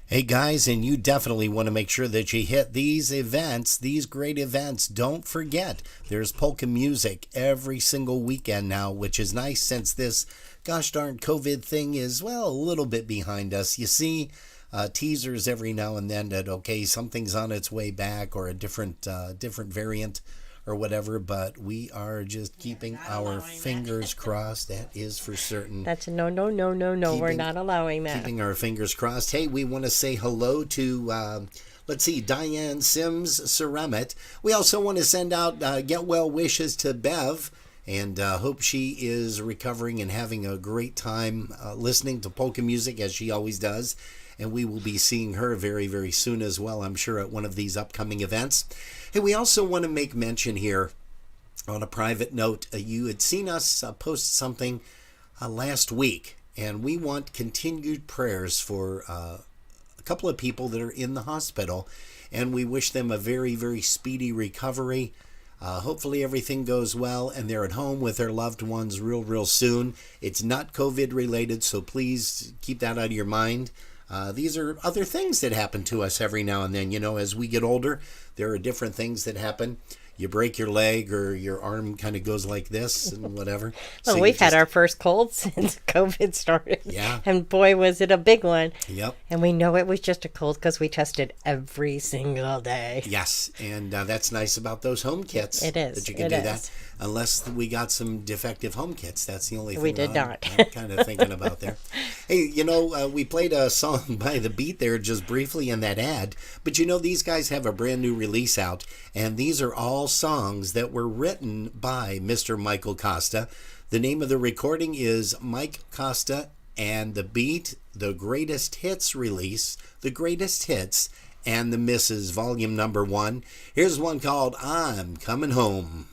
Hey guys, and you definitely want to make sure that you hit these events, these great events. Don't forget, there's polka music every single weekend now, which is nice since this gosh darn COVID thing is, well, a little bit behind us. You see teasers every now and then that, okay, something's on its way back or a different variant or whatever, but we are just keeping our fingers crossed. That is for certain. That's no. We're not allowing that. Keeping our fingers crossed. Hey, we want to say hello to, Diane Sims Ceremet. We also want to send out get well wishes to Bev, and hope she is recovering and having a great time listening to polka music as she always does. And we will be seeing her very, very soon as well, I'm sure, at one of these upcoming events. Hey, we also want to make mention here on a private note. You had seen us post something last week, and we want continued prayers for a couple of people that are in the hospital, and we wish them a very, very speedy recovery. Hopefully everything goes well and they're at home with their loved ones real soon. It's not COVID related, so please keep that out of your mind. These are other things that happen to us every now and then. As we get older, there are different things that happen. You break your leg or your arm kind of goes like this and whatever. Well, we've had our first cold since COVID started. Yeah. And boy, was it a big one. Yep. And we know it was just a cold because we tested every single day. Yes, and that's nice about those home kits. It is. That you can It do is. that. Unless we got some defective home kits. That's the only thing We did not. I'm kind of thinking about there. Hey, we played a song by The Beat there just briefly in that ad. But these guys have a brand new release out. And these are all songs that were written by Mr. Michael Costa. The name of the recording is Mike Costa and The Beat, The Greatest Hits release, The Greatest Hits, and The Misses, volume number 1. Here's one called I'm Coming Home.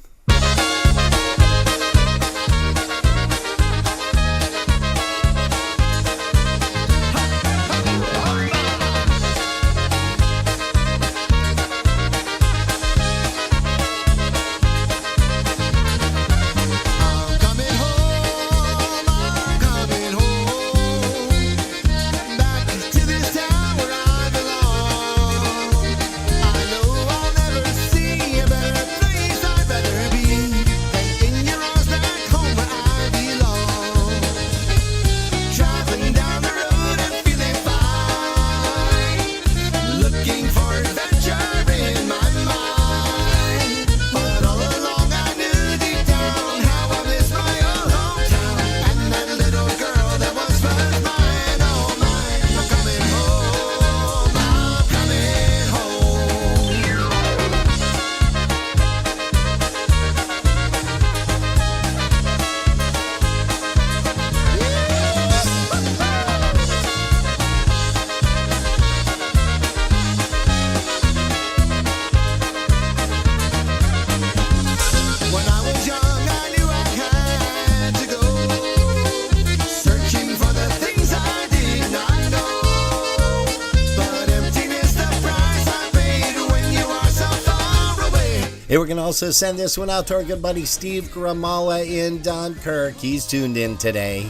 Hey, we're going to also send this one out to our good buddy Steve Gramala in Dunkirk. He's tuned in today.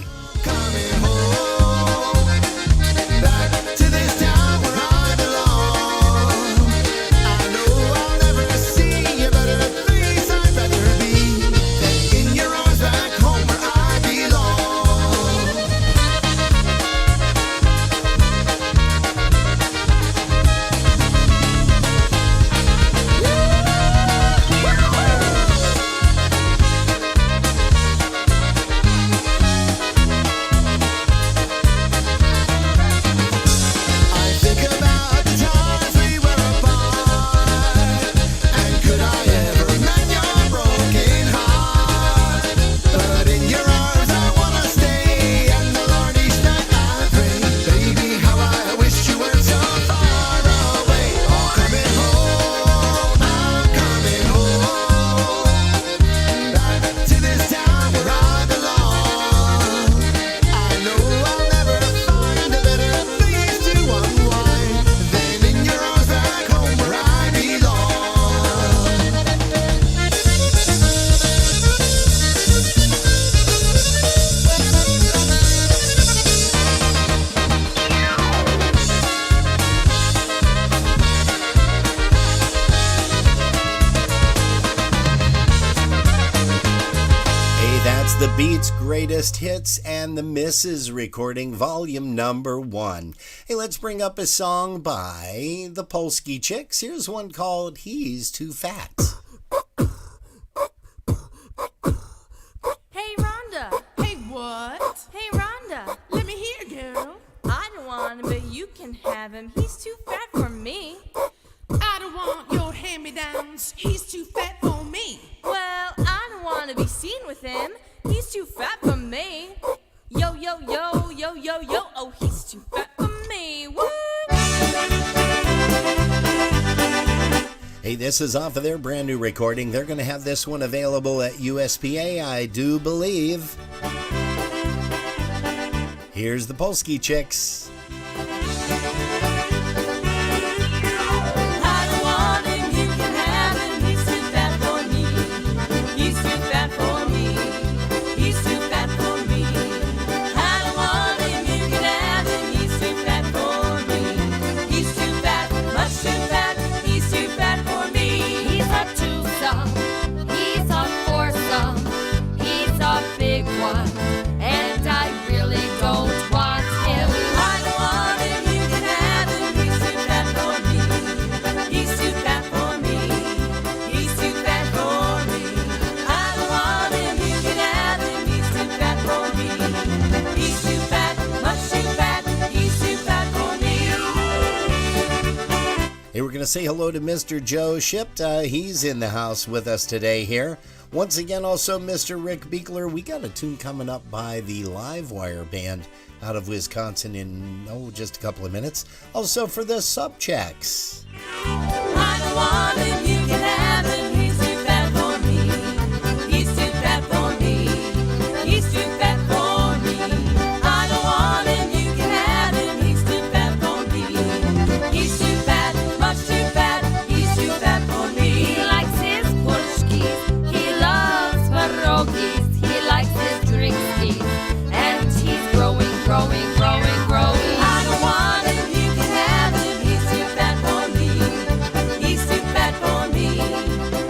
The Beats, Greatest Hits, and The Misses recording, volume number 1. Hey, let's bring up a song by the Polski Chicks. Here's one called He's Too Fat. Hey, Rhonda. Hey, what? Hey, Rhonda. Let me hear, girl. I don't want him, but you can have him. He's too fat for me. I don't want your hand-me-downs. He's too fat for me. Well, I don't want to be seen with him. He's too fat for me. Yo, yo, yo, yo, yo, yo. Oh, he's too fat for me. What? Hey, this is off of their brand new recording. They're going to have this one available at USPA, I do believe. Here's the Polski Chicks. I don't want him, you can have him. He's too fat for me. to say hello to Mr. Joe Shipped. He's in the house with us today here. Once again, also Mr. Rick Beekler. We got a tune coming up by the Livewire Band out of Wisconsin in, just a couple of minutes. Also for the Subchecks. I don't want him, you can have him. He's too fat for me. He's too fat for me. He's too fat for me. I don't want him, you can have him. He's too fat for me. He's too fat, much too fat. He's too fat for me. He likes his pushkis. He loves pierogies. He likes his drinkies. And he's growing, growing, growing, growing. I don't want him, you can have him. He's too fat for me. He's too fat for me.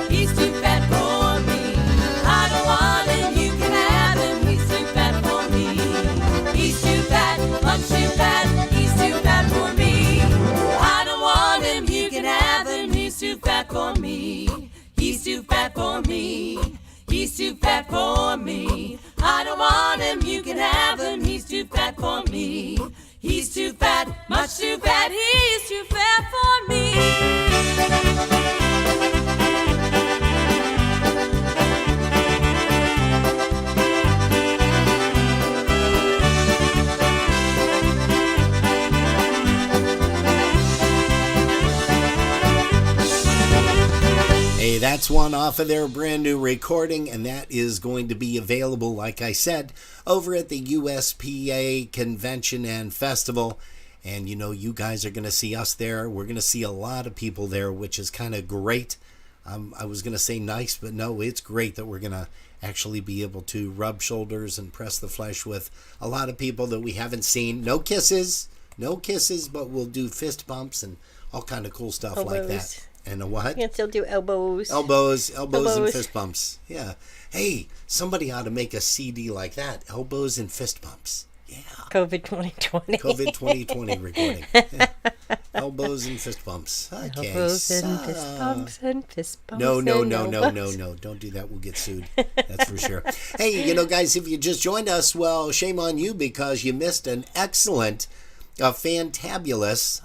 He's too fat for me. I don't want him, you can have him. He's too fat for me. He's too fat, much too fat. He's too fat for me. I don't want him, you can have him. He's too fat for me. He's too fat for me. He's too fat for me. I don't want him, you can have him. He's too fat for me. He's too fat, much too fat. He's too fat for me. Hey, that's one off of their brand new recording, and that is going to be available, like I said, over at the USPA Convention and Festival. And, you guys are going to see us there. We're going to see a lot of people there, which is kind of great. I was going to say nice, but no, it's great that we're going to actually be able to rub shoulders and press the flesh with a lot of people that we haven't seen. No kisses, but we'll do fist bumps and all kind of cool stuff like that. And a what? You can still do elbows. Elbows and fist bumps. Yeah. Hey, somebody ought to make a CD like that. Elbows and fist bumps. Yeah. COVID 2020. COVID 2020 recording. Yeah. Elbows and fist bumps. Okay. Elbows and fist bumps and fist bumps. No. Don't do that. We'll get sued. That's for sure. Hey, guys, if you just joined us, well, shame on you because you missed an excellent, fantabulous,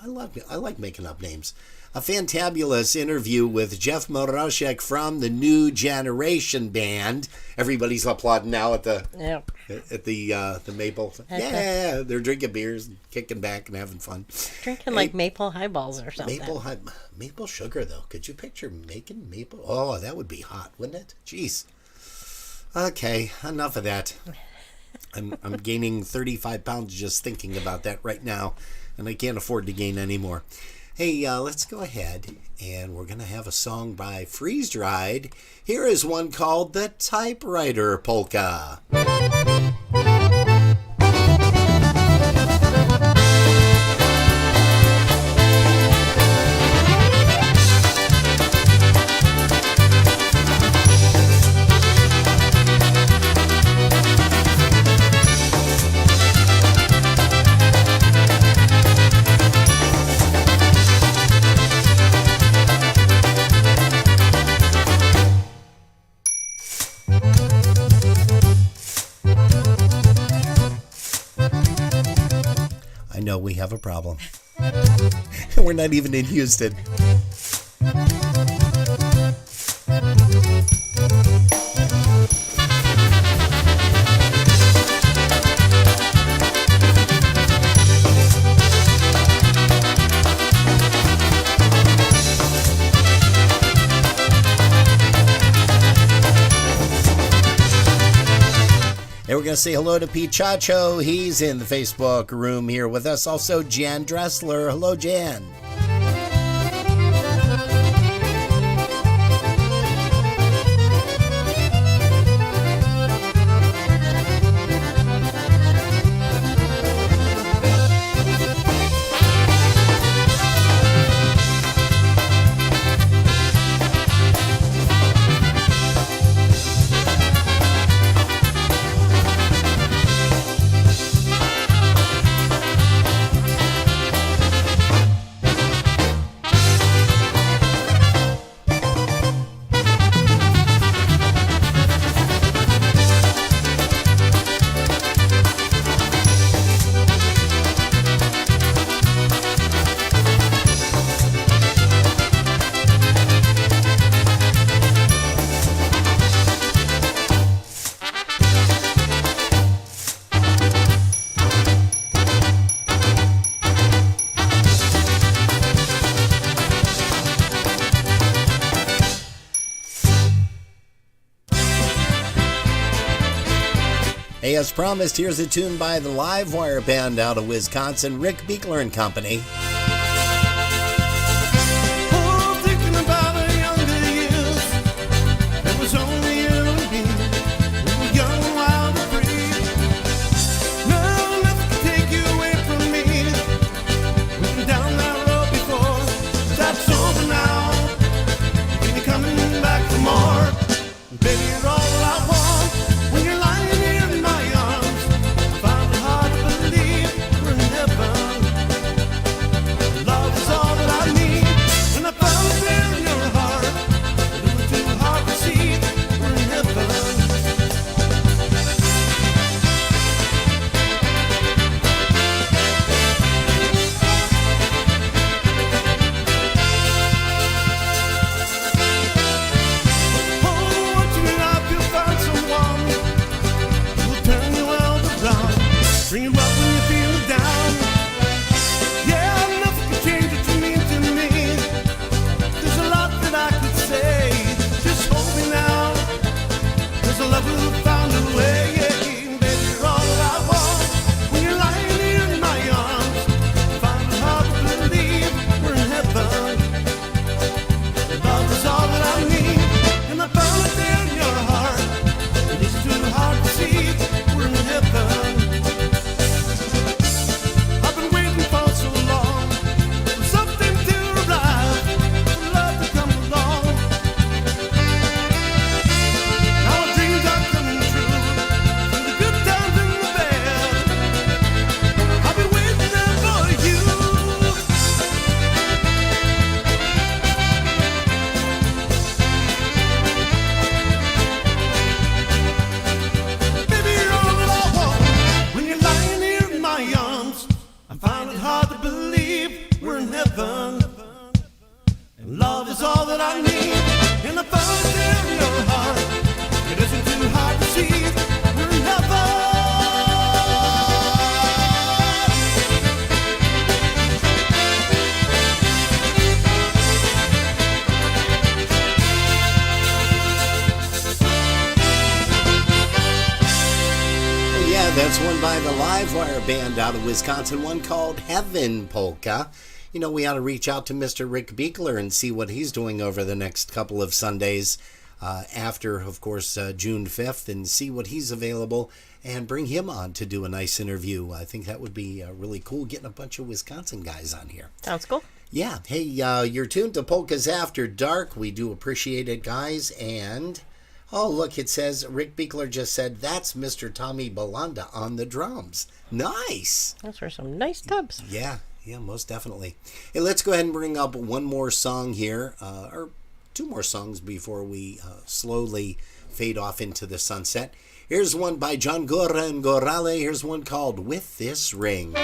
I like making up names. A fantabulous interview with Jeff Maroszek from the New Generation Band. Everybody's applauding now at the Maple. Yeah, they're drinking beers and kicking back and having fun. Drinking like maple highballs or something. Maple sugar though. Could you picture making maple? Oh, that would be hot, wouldn't it? Jeez. Okay, enough of that. I'm gaining 35 pounds just thinking about that right now, and I can't afford to gain any more. Hey, let's go ahead, and we're going to have a song by Freeze Dried. Here is one called The Typewriter Polka. No, we have a problem. We're not even in Houston. And we're going to say hello to Pete Chacho. He's in the Facebook room here with us. Also, Jan Dressler. Hello, Jan. Hey, as promised, here's a tune by the Live Wire Band out of Wisconsin, Rick Beekler and Company. Oh, thinking about our younger years, it was only you and me. We were young, wild, and free. No, nothing can take you away from me. We've been down that road before. That's over now. You'll be coming back for more. Baby, you're all I want when you're lying here in my arms. I found it hard to believe we're in heaven. Love is all that I need, and I found it there in your heart. It was too hard to see we're in heaven. Oh, once in life you'll find someone who'll turn your world around, bring you up when you're feeling down. Yeah, nothing can change what you mean to me. There's a lot that I could say. Just hold me now. There's a love who found a way. Yeah, baby, you're all that I want when you're lying here in my arms. Find it hard to believe we're in heaven. Love is all that I need, and I found it there in your heart. It is too hard to see we're in heaven. I've been waiting for so long for something to arrive, for love to come along. Now our dreams are coming true, from the good times and the bad. I've been waiting there for you. Baby, you're all that I want when you're lying here in my arms. I find it hard to believe we're in heaven. And love is all that I need, and I found it there in your heart. It isn't too hard to see we're in heaven. Yeah, that's one by the Live Wire Band out of Wisconsin, one called Heaven Polka. You know, we ought to reach out to Mr. Rick Beekler and see what he's doing over the next couple of Sundays after, of course, June 5th, and see what he's available and bring him on to do a nice interview. I think that would be really cool, getting a bunch of Wisconsin guys on here. Sounds cool. Yeah. Hey, you're tuned to Polkas After Dark. We do appreciate it, guys. And, oh, look, it says, Rick Beekler just said, that's Mr. Tommy Belanda on the drums. Nice. Those are some nice tubs. Yeah, most definitely. Hey, let's go ahead and bring up one more song here, or two more songs before we slowly fade off into the sunset. Here's one by John Gora and Gorale. Here's one called With This Ring.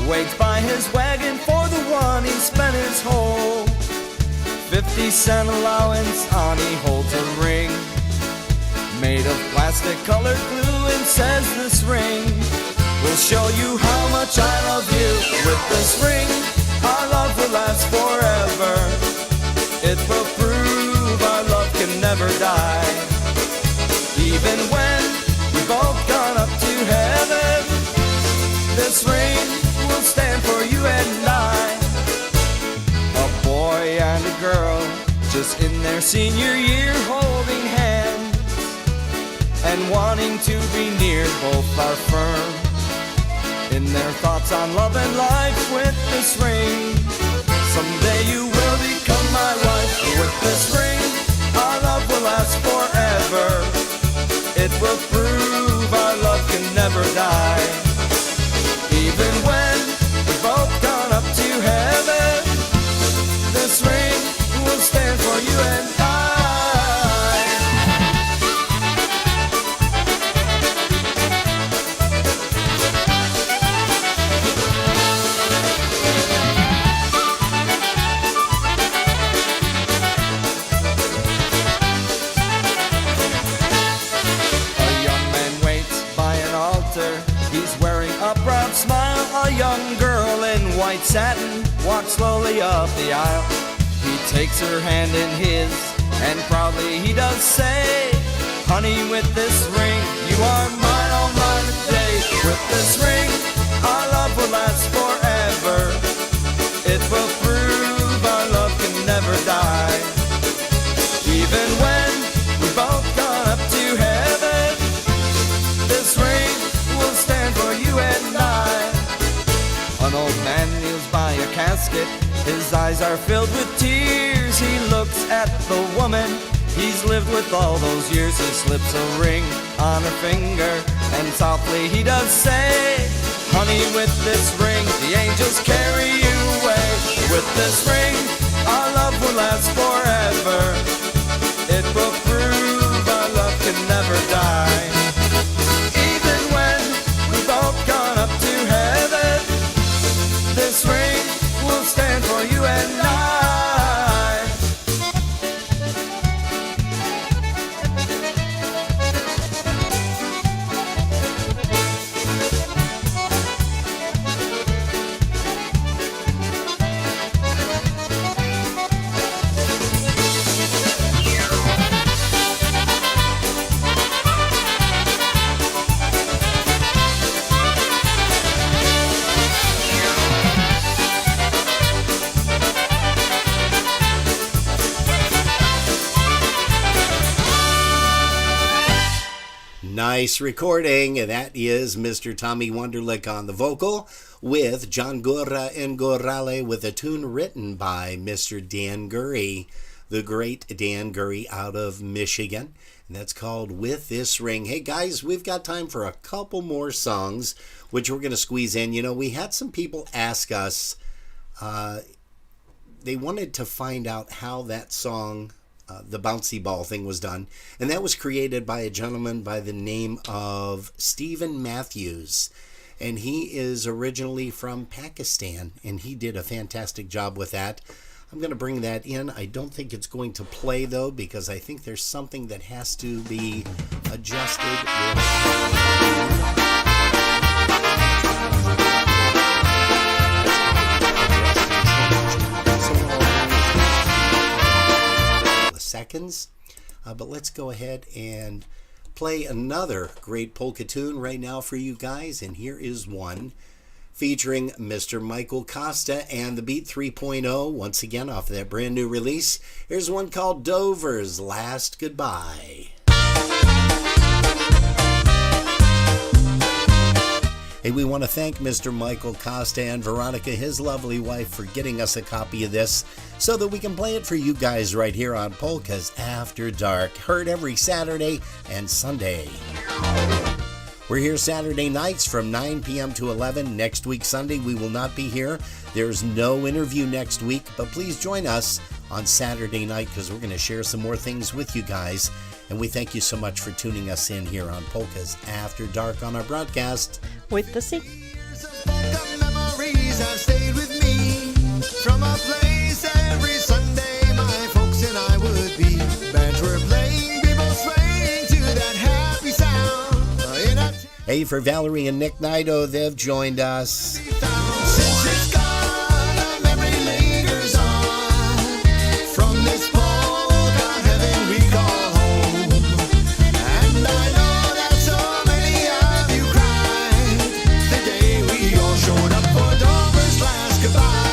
Waits by his wagon for the one he spent his whole 50-cent allowance on. He holds a ring made of plastic colored glue and says this ring will show you how much I love you. With this ring our love will last forever. It will prove our love can never die. Even when we've both gone up to heaven, this ring will stand for you and I. A boy and a girl just in their senior year holding hands and wanting to be near, both are firm in their thoughts on love and life. With this ring someday you will become my wife. With this ring our love will last forever. It will prove our love can never die. Even when we've both gone up to heaven, this ring will stand for you and I. white satin, walks slowly up the aisle. He takes her hand in his, and proudly he does say, honey, with this ring, you are mine, all mine today. With this ring, our love will last forever. It will prove our love can never die. Even when we both gone up to heaven, this ring will stand for you and I. An old man kneels by a casket, his eyes are filled with tears. He looks at the woman he's lived with all those years. He slips a ring on her finger, and softly he does say, honey, with this ring, the angels carry you away. With this ring, our love will last forever. It will prove our love can never die. Even when we've both gone up to heaven, this ring will stand for you and I. Nice recording. That is Mr. Tommy Wonderlick on the vocal, with John Gurra and Gorale, with a tune written by Mr. Dan Gurry, the great Dan Gurry out of Michigan. And that's called With This Ring. Hey guys, we've got time for a couple more songs, which we're going to squeeze in. You know, we had some people ask us, they wanted to find out how that song, the bouncy ball thing, was done, and that was created by a gentleman by the name of Stephen Matthews, and he is originally from Pakistan, and he did a fantastic job with that. I'm going to bring that in. I don't think it's going to play though, because I think there's something that has to be adjusted. Seconds, but let's go ahead and play another great polka tune right now for you guys, and here is one featuring Mr. Michael Costa and the Beat 3.0, once again off of that brand new release. Here's one called Dover's Last Goodbye. Hey, we want to thank Mr. Michael Costa and Veronica, his lovely wife, for getting us a copy of this so that we can play it for you guys right here on Polkas After Dark, heard every Saturday and Sunday. We're here Saturday nights from 9 p.m. to 11. Next week, Sunday, we will not be here. There's no interview next week, but please join us on Saturday night because we're going to share some more things with you guys. And we thank you so much for tuning us in here on Polkas After Dark on our broadcast. With the sea. Memories have stayed with me from a place every Sunday my folks and I would be. Bands were playing, people swaying to that happy sound. Hey, for Valerie and Nick Nido, they've joined us. Since it's gone, a memory lingers on from this polka heaven we call home. And I know that so many of you cried the day we all showed up for Dover's last goodbye.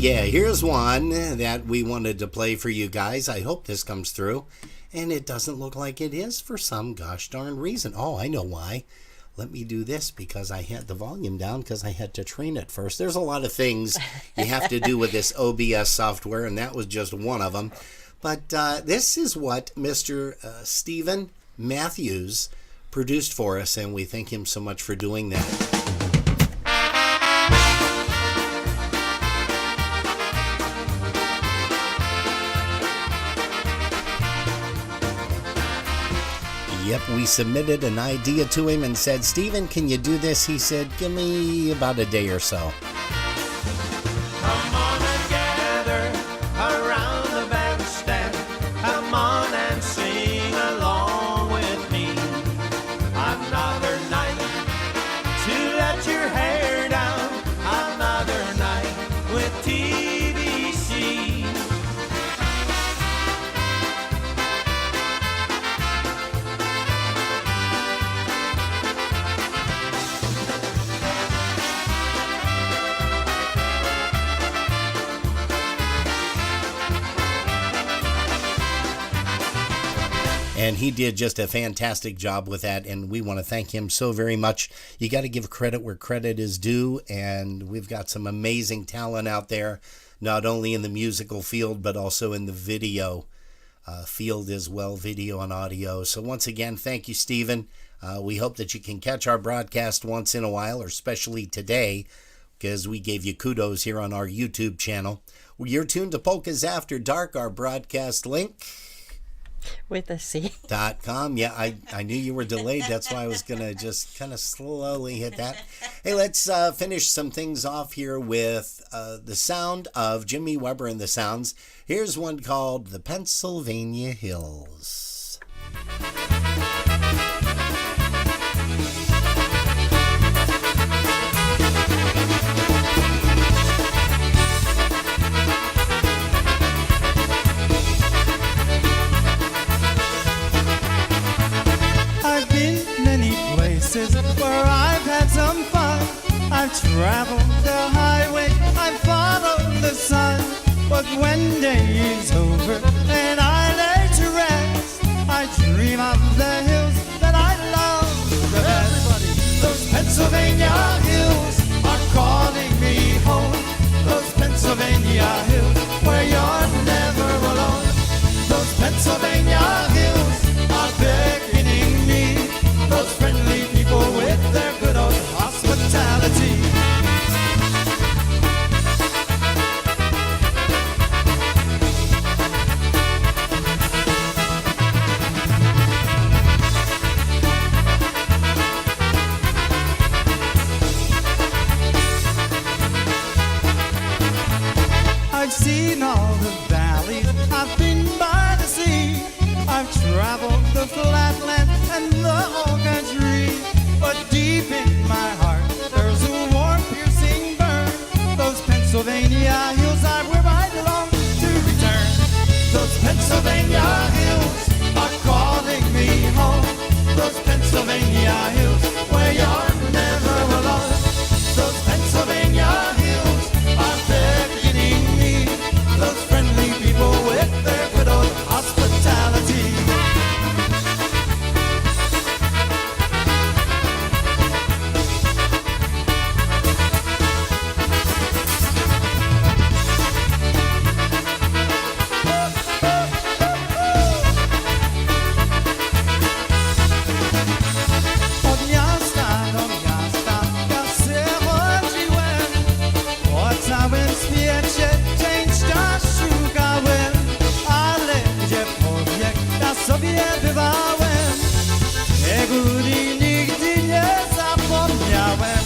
Yeah, here's one that we wanted to play for you guys. I hope this comes through. And it doesn't look like it is for some gosh darn reason. Oh, I know why. Let me do this because I had the volume down because I had to train it first. There's a lot of things you have to do with this OBS software, and that was just one of them. But this is what Mr. Stephen Matthews produced for us, and we thank him so much for doing that. Yep, we submitted an idea to him and said, Stephen, can you do this? He said, give me about a day or so. Come on and gather around the bandstand. Come on and sing along with me. Another night to let your hair down. Another night with TBC. And he did just a fantastic job with that, and we want to thank him so very much. You got to give credit where credit is due, and we've got some amazing talent out there, not only in the musical field, but also in the video field as well, video and audio. So once again, thank you, Stephen. We hope that you can catch our broadcast once in a while, or especially today, because we gave you kudos here on our YouTube channel. You're tuned to Polkas After Dark, our broadcast link. With a C. .com. Yeah, I knew you were delayed. That's why I was going to just kind of slowly hit that. Hey, let's finish some things off here with the sound of Jimmy Weber and the Sounds. Here's one called The Pennsylvania Hills. I've been many places where I've had some fun. I've traveled the highway, I've followed the sun. But when day is over and I lay to rest, I dream of the hills that I love the best. Those Pennsylvania hills are calling me home. Those Pennsylvania hills where you're never alone. Those Pennsylvania hills are beckoning me. Those friendly people with their good old hospitality. I've seen all the valleys, I've been by the sea, I've traveled the flatland and the whole country. But deep in my heart, there's a warm, piercing burn. Those Pennsylvania hills are where I long to return. Those Pennsylvania hills are calling me home. Those Pennsylvania hills where you're never alone. Those Pennsylvania hills are beckoning me. Those friendly people with their good old hospitality. Od miasta do miasta ja się chodziłem. Po całym świecie szczęścia szukałem. Ale gdzie powiek ja sobie bywałem. Te góry nigdy nie zapomniałem.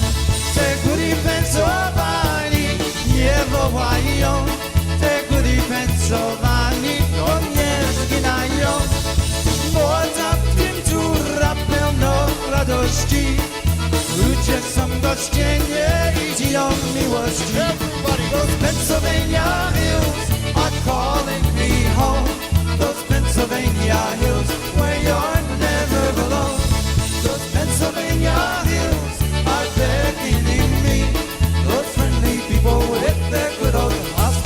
Te góry Pensylwanii nie wołają. Te góry Pensylwanii to nie zginają. Bo za tym dziura pełno radości. Ludzie są gościnnie i dzielą miłości. Those Pennsylvania hills are calling me home. Those Pennsylvania hills where you're never alone. Those Pennsylvania hills are beckoning me. Those friendly people with their good old hospitality.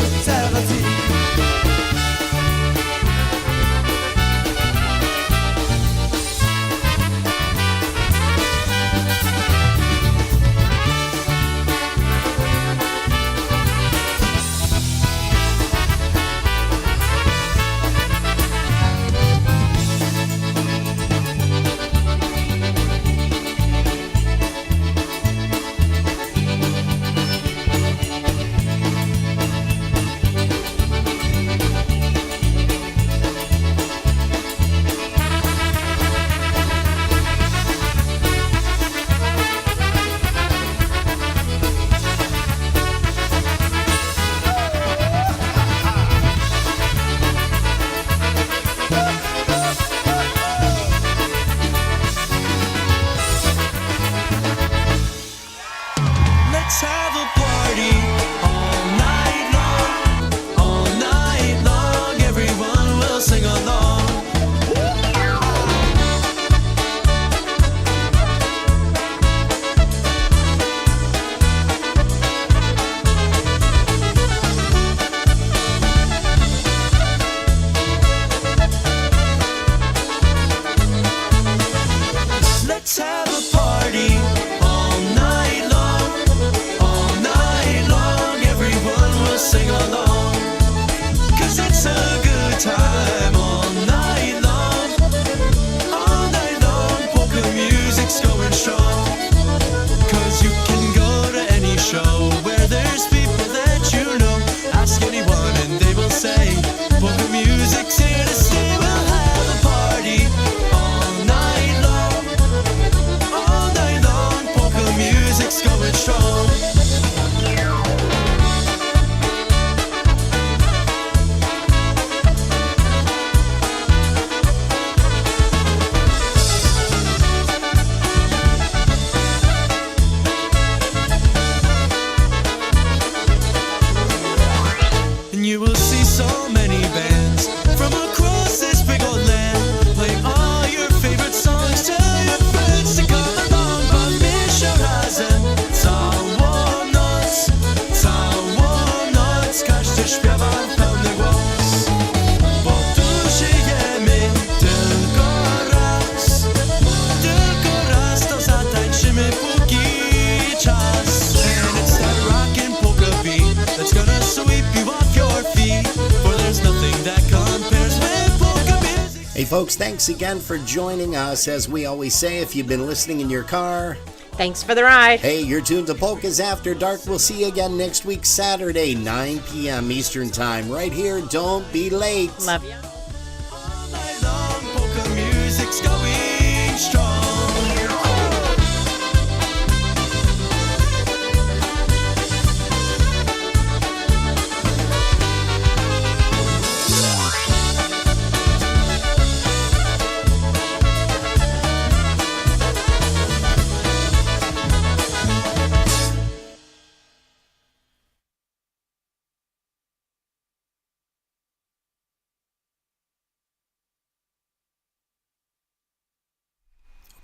Folks, thanks again for joining us. As we always say, if you've been listening in your car, thanks for the ride. Hey, you're tuned to Polkas After Dark. We'll see you again next week, Saturday, 9 p.m. Eastern Time, right here. Don't be late. Love you. Polka music's going strong.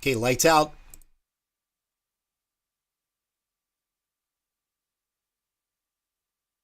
Okay, lights out.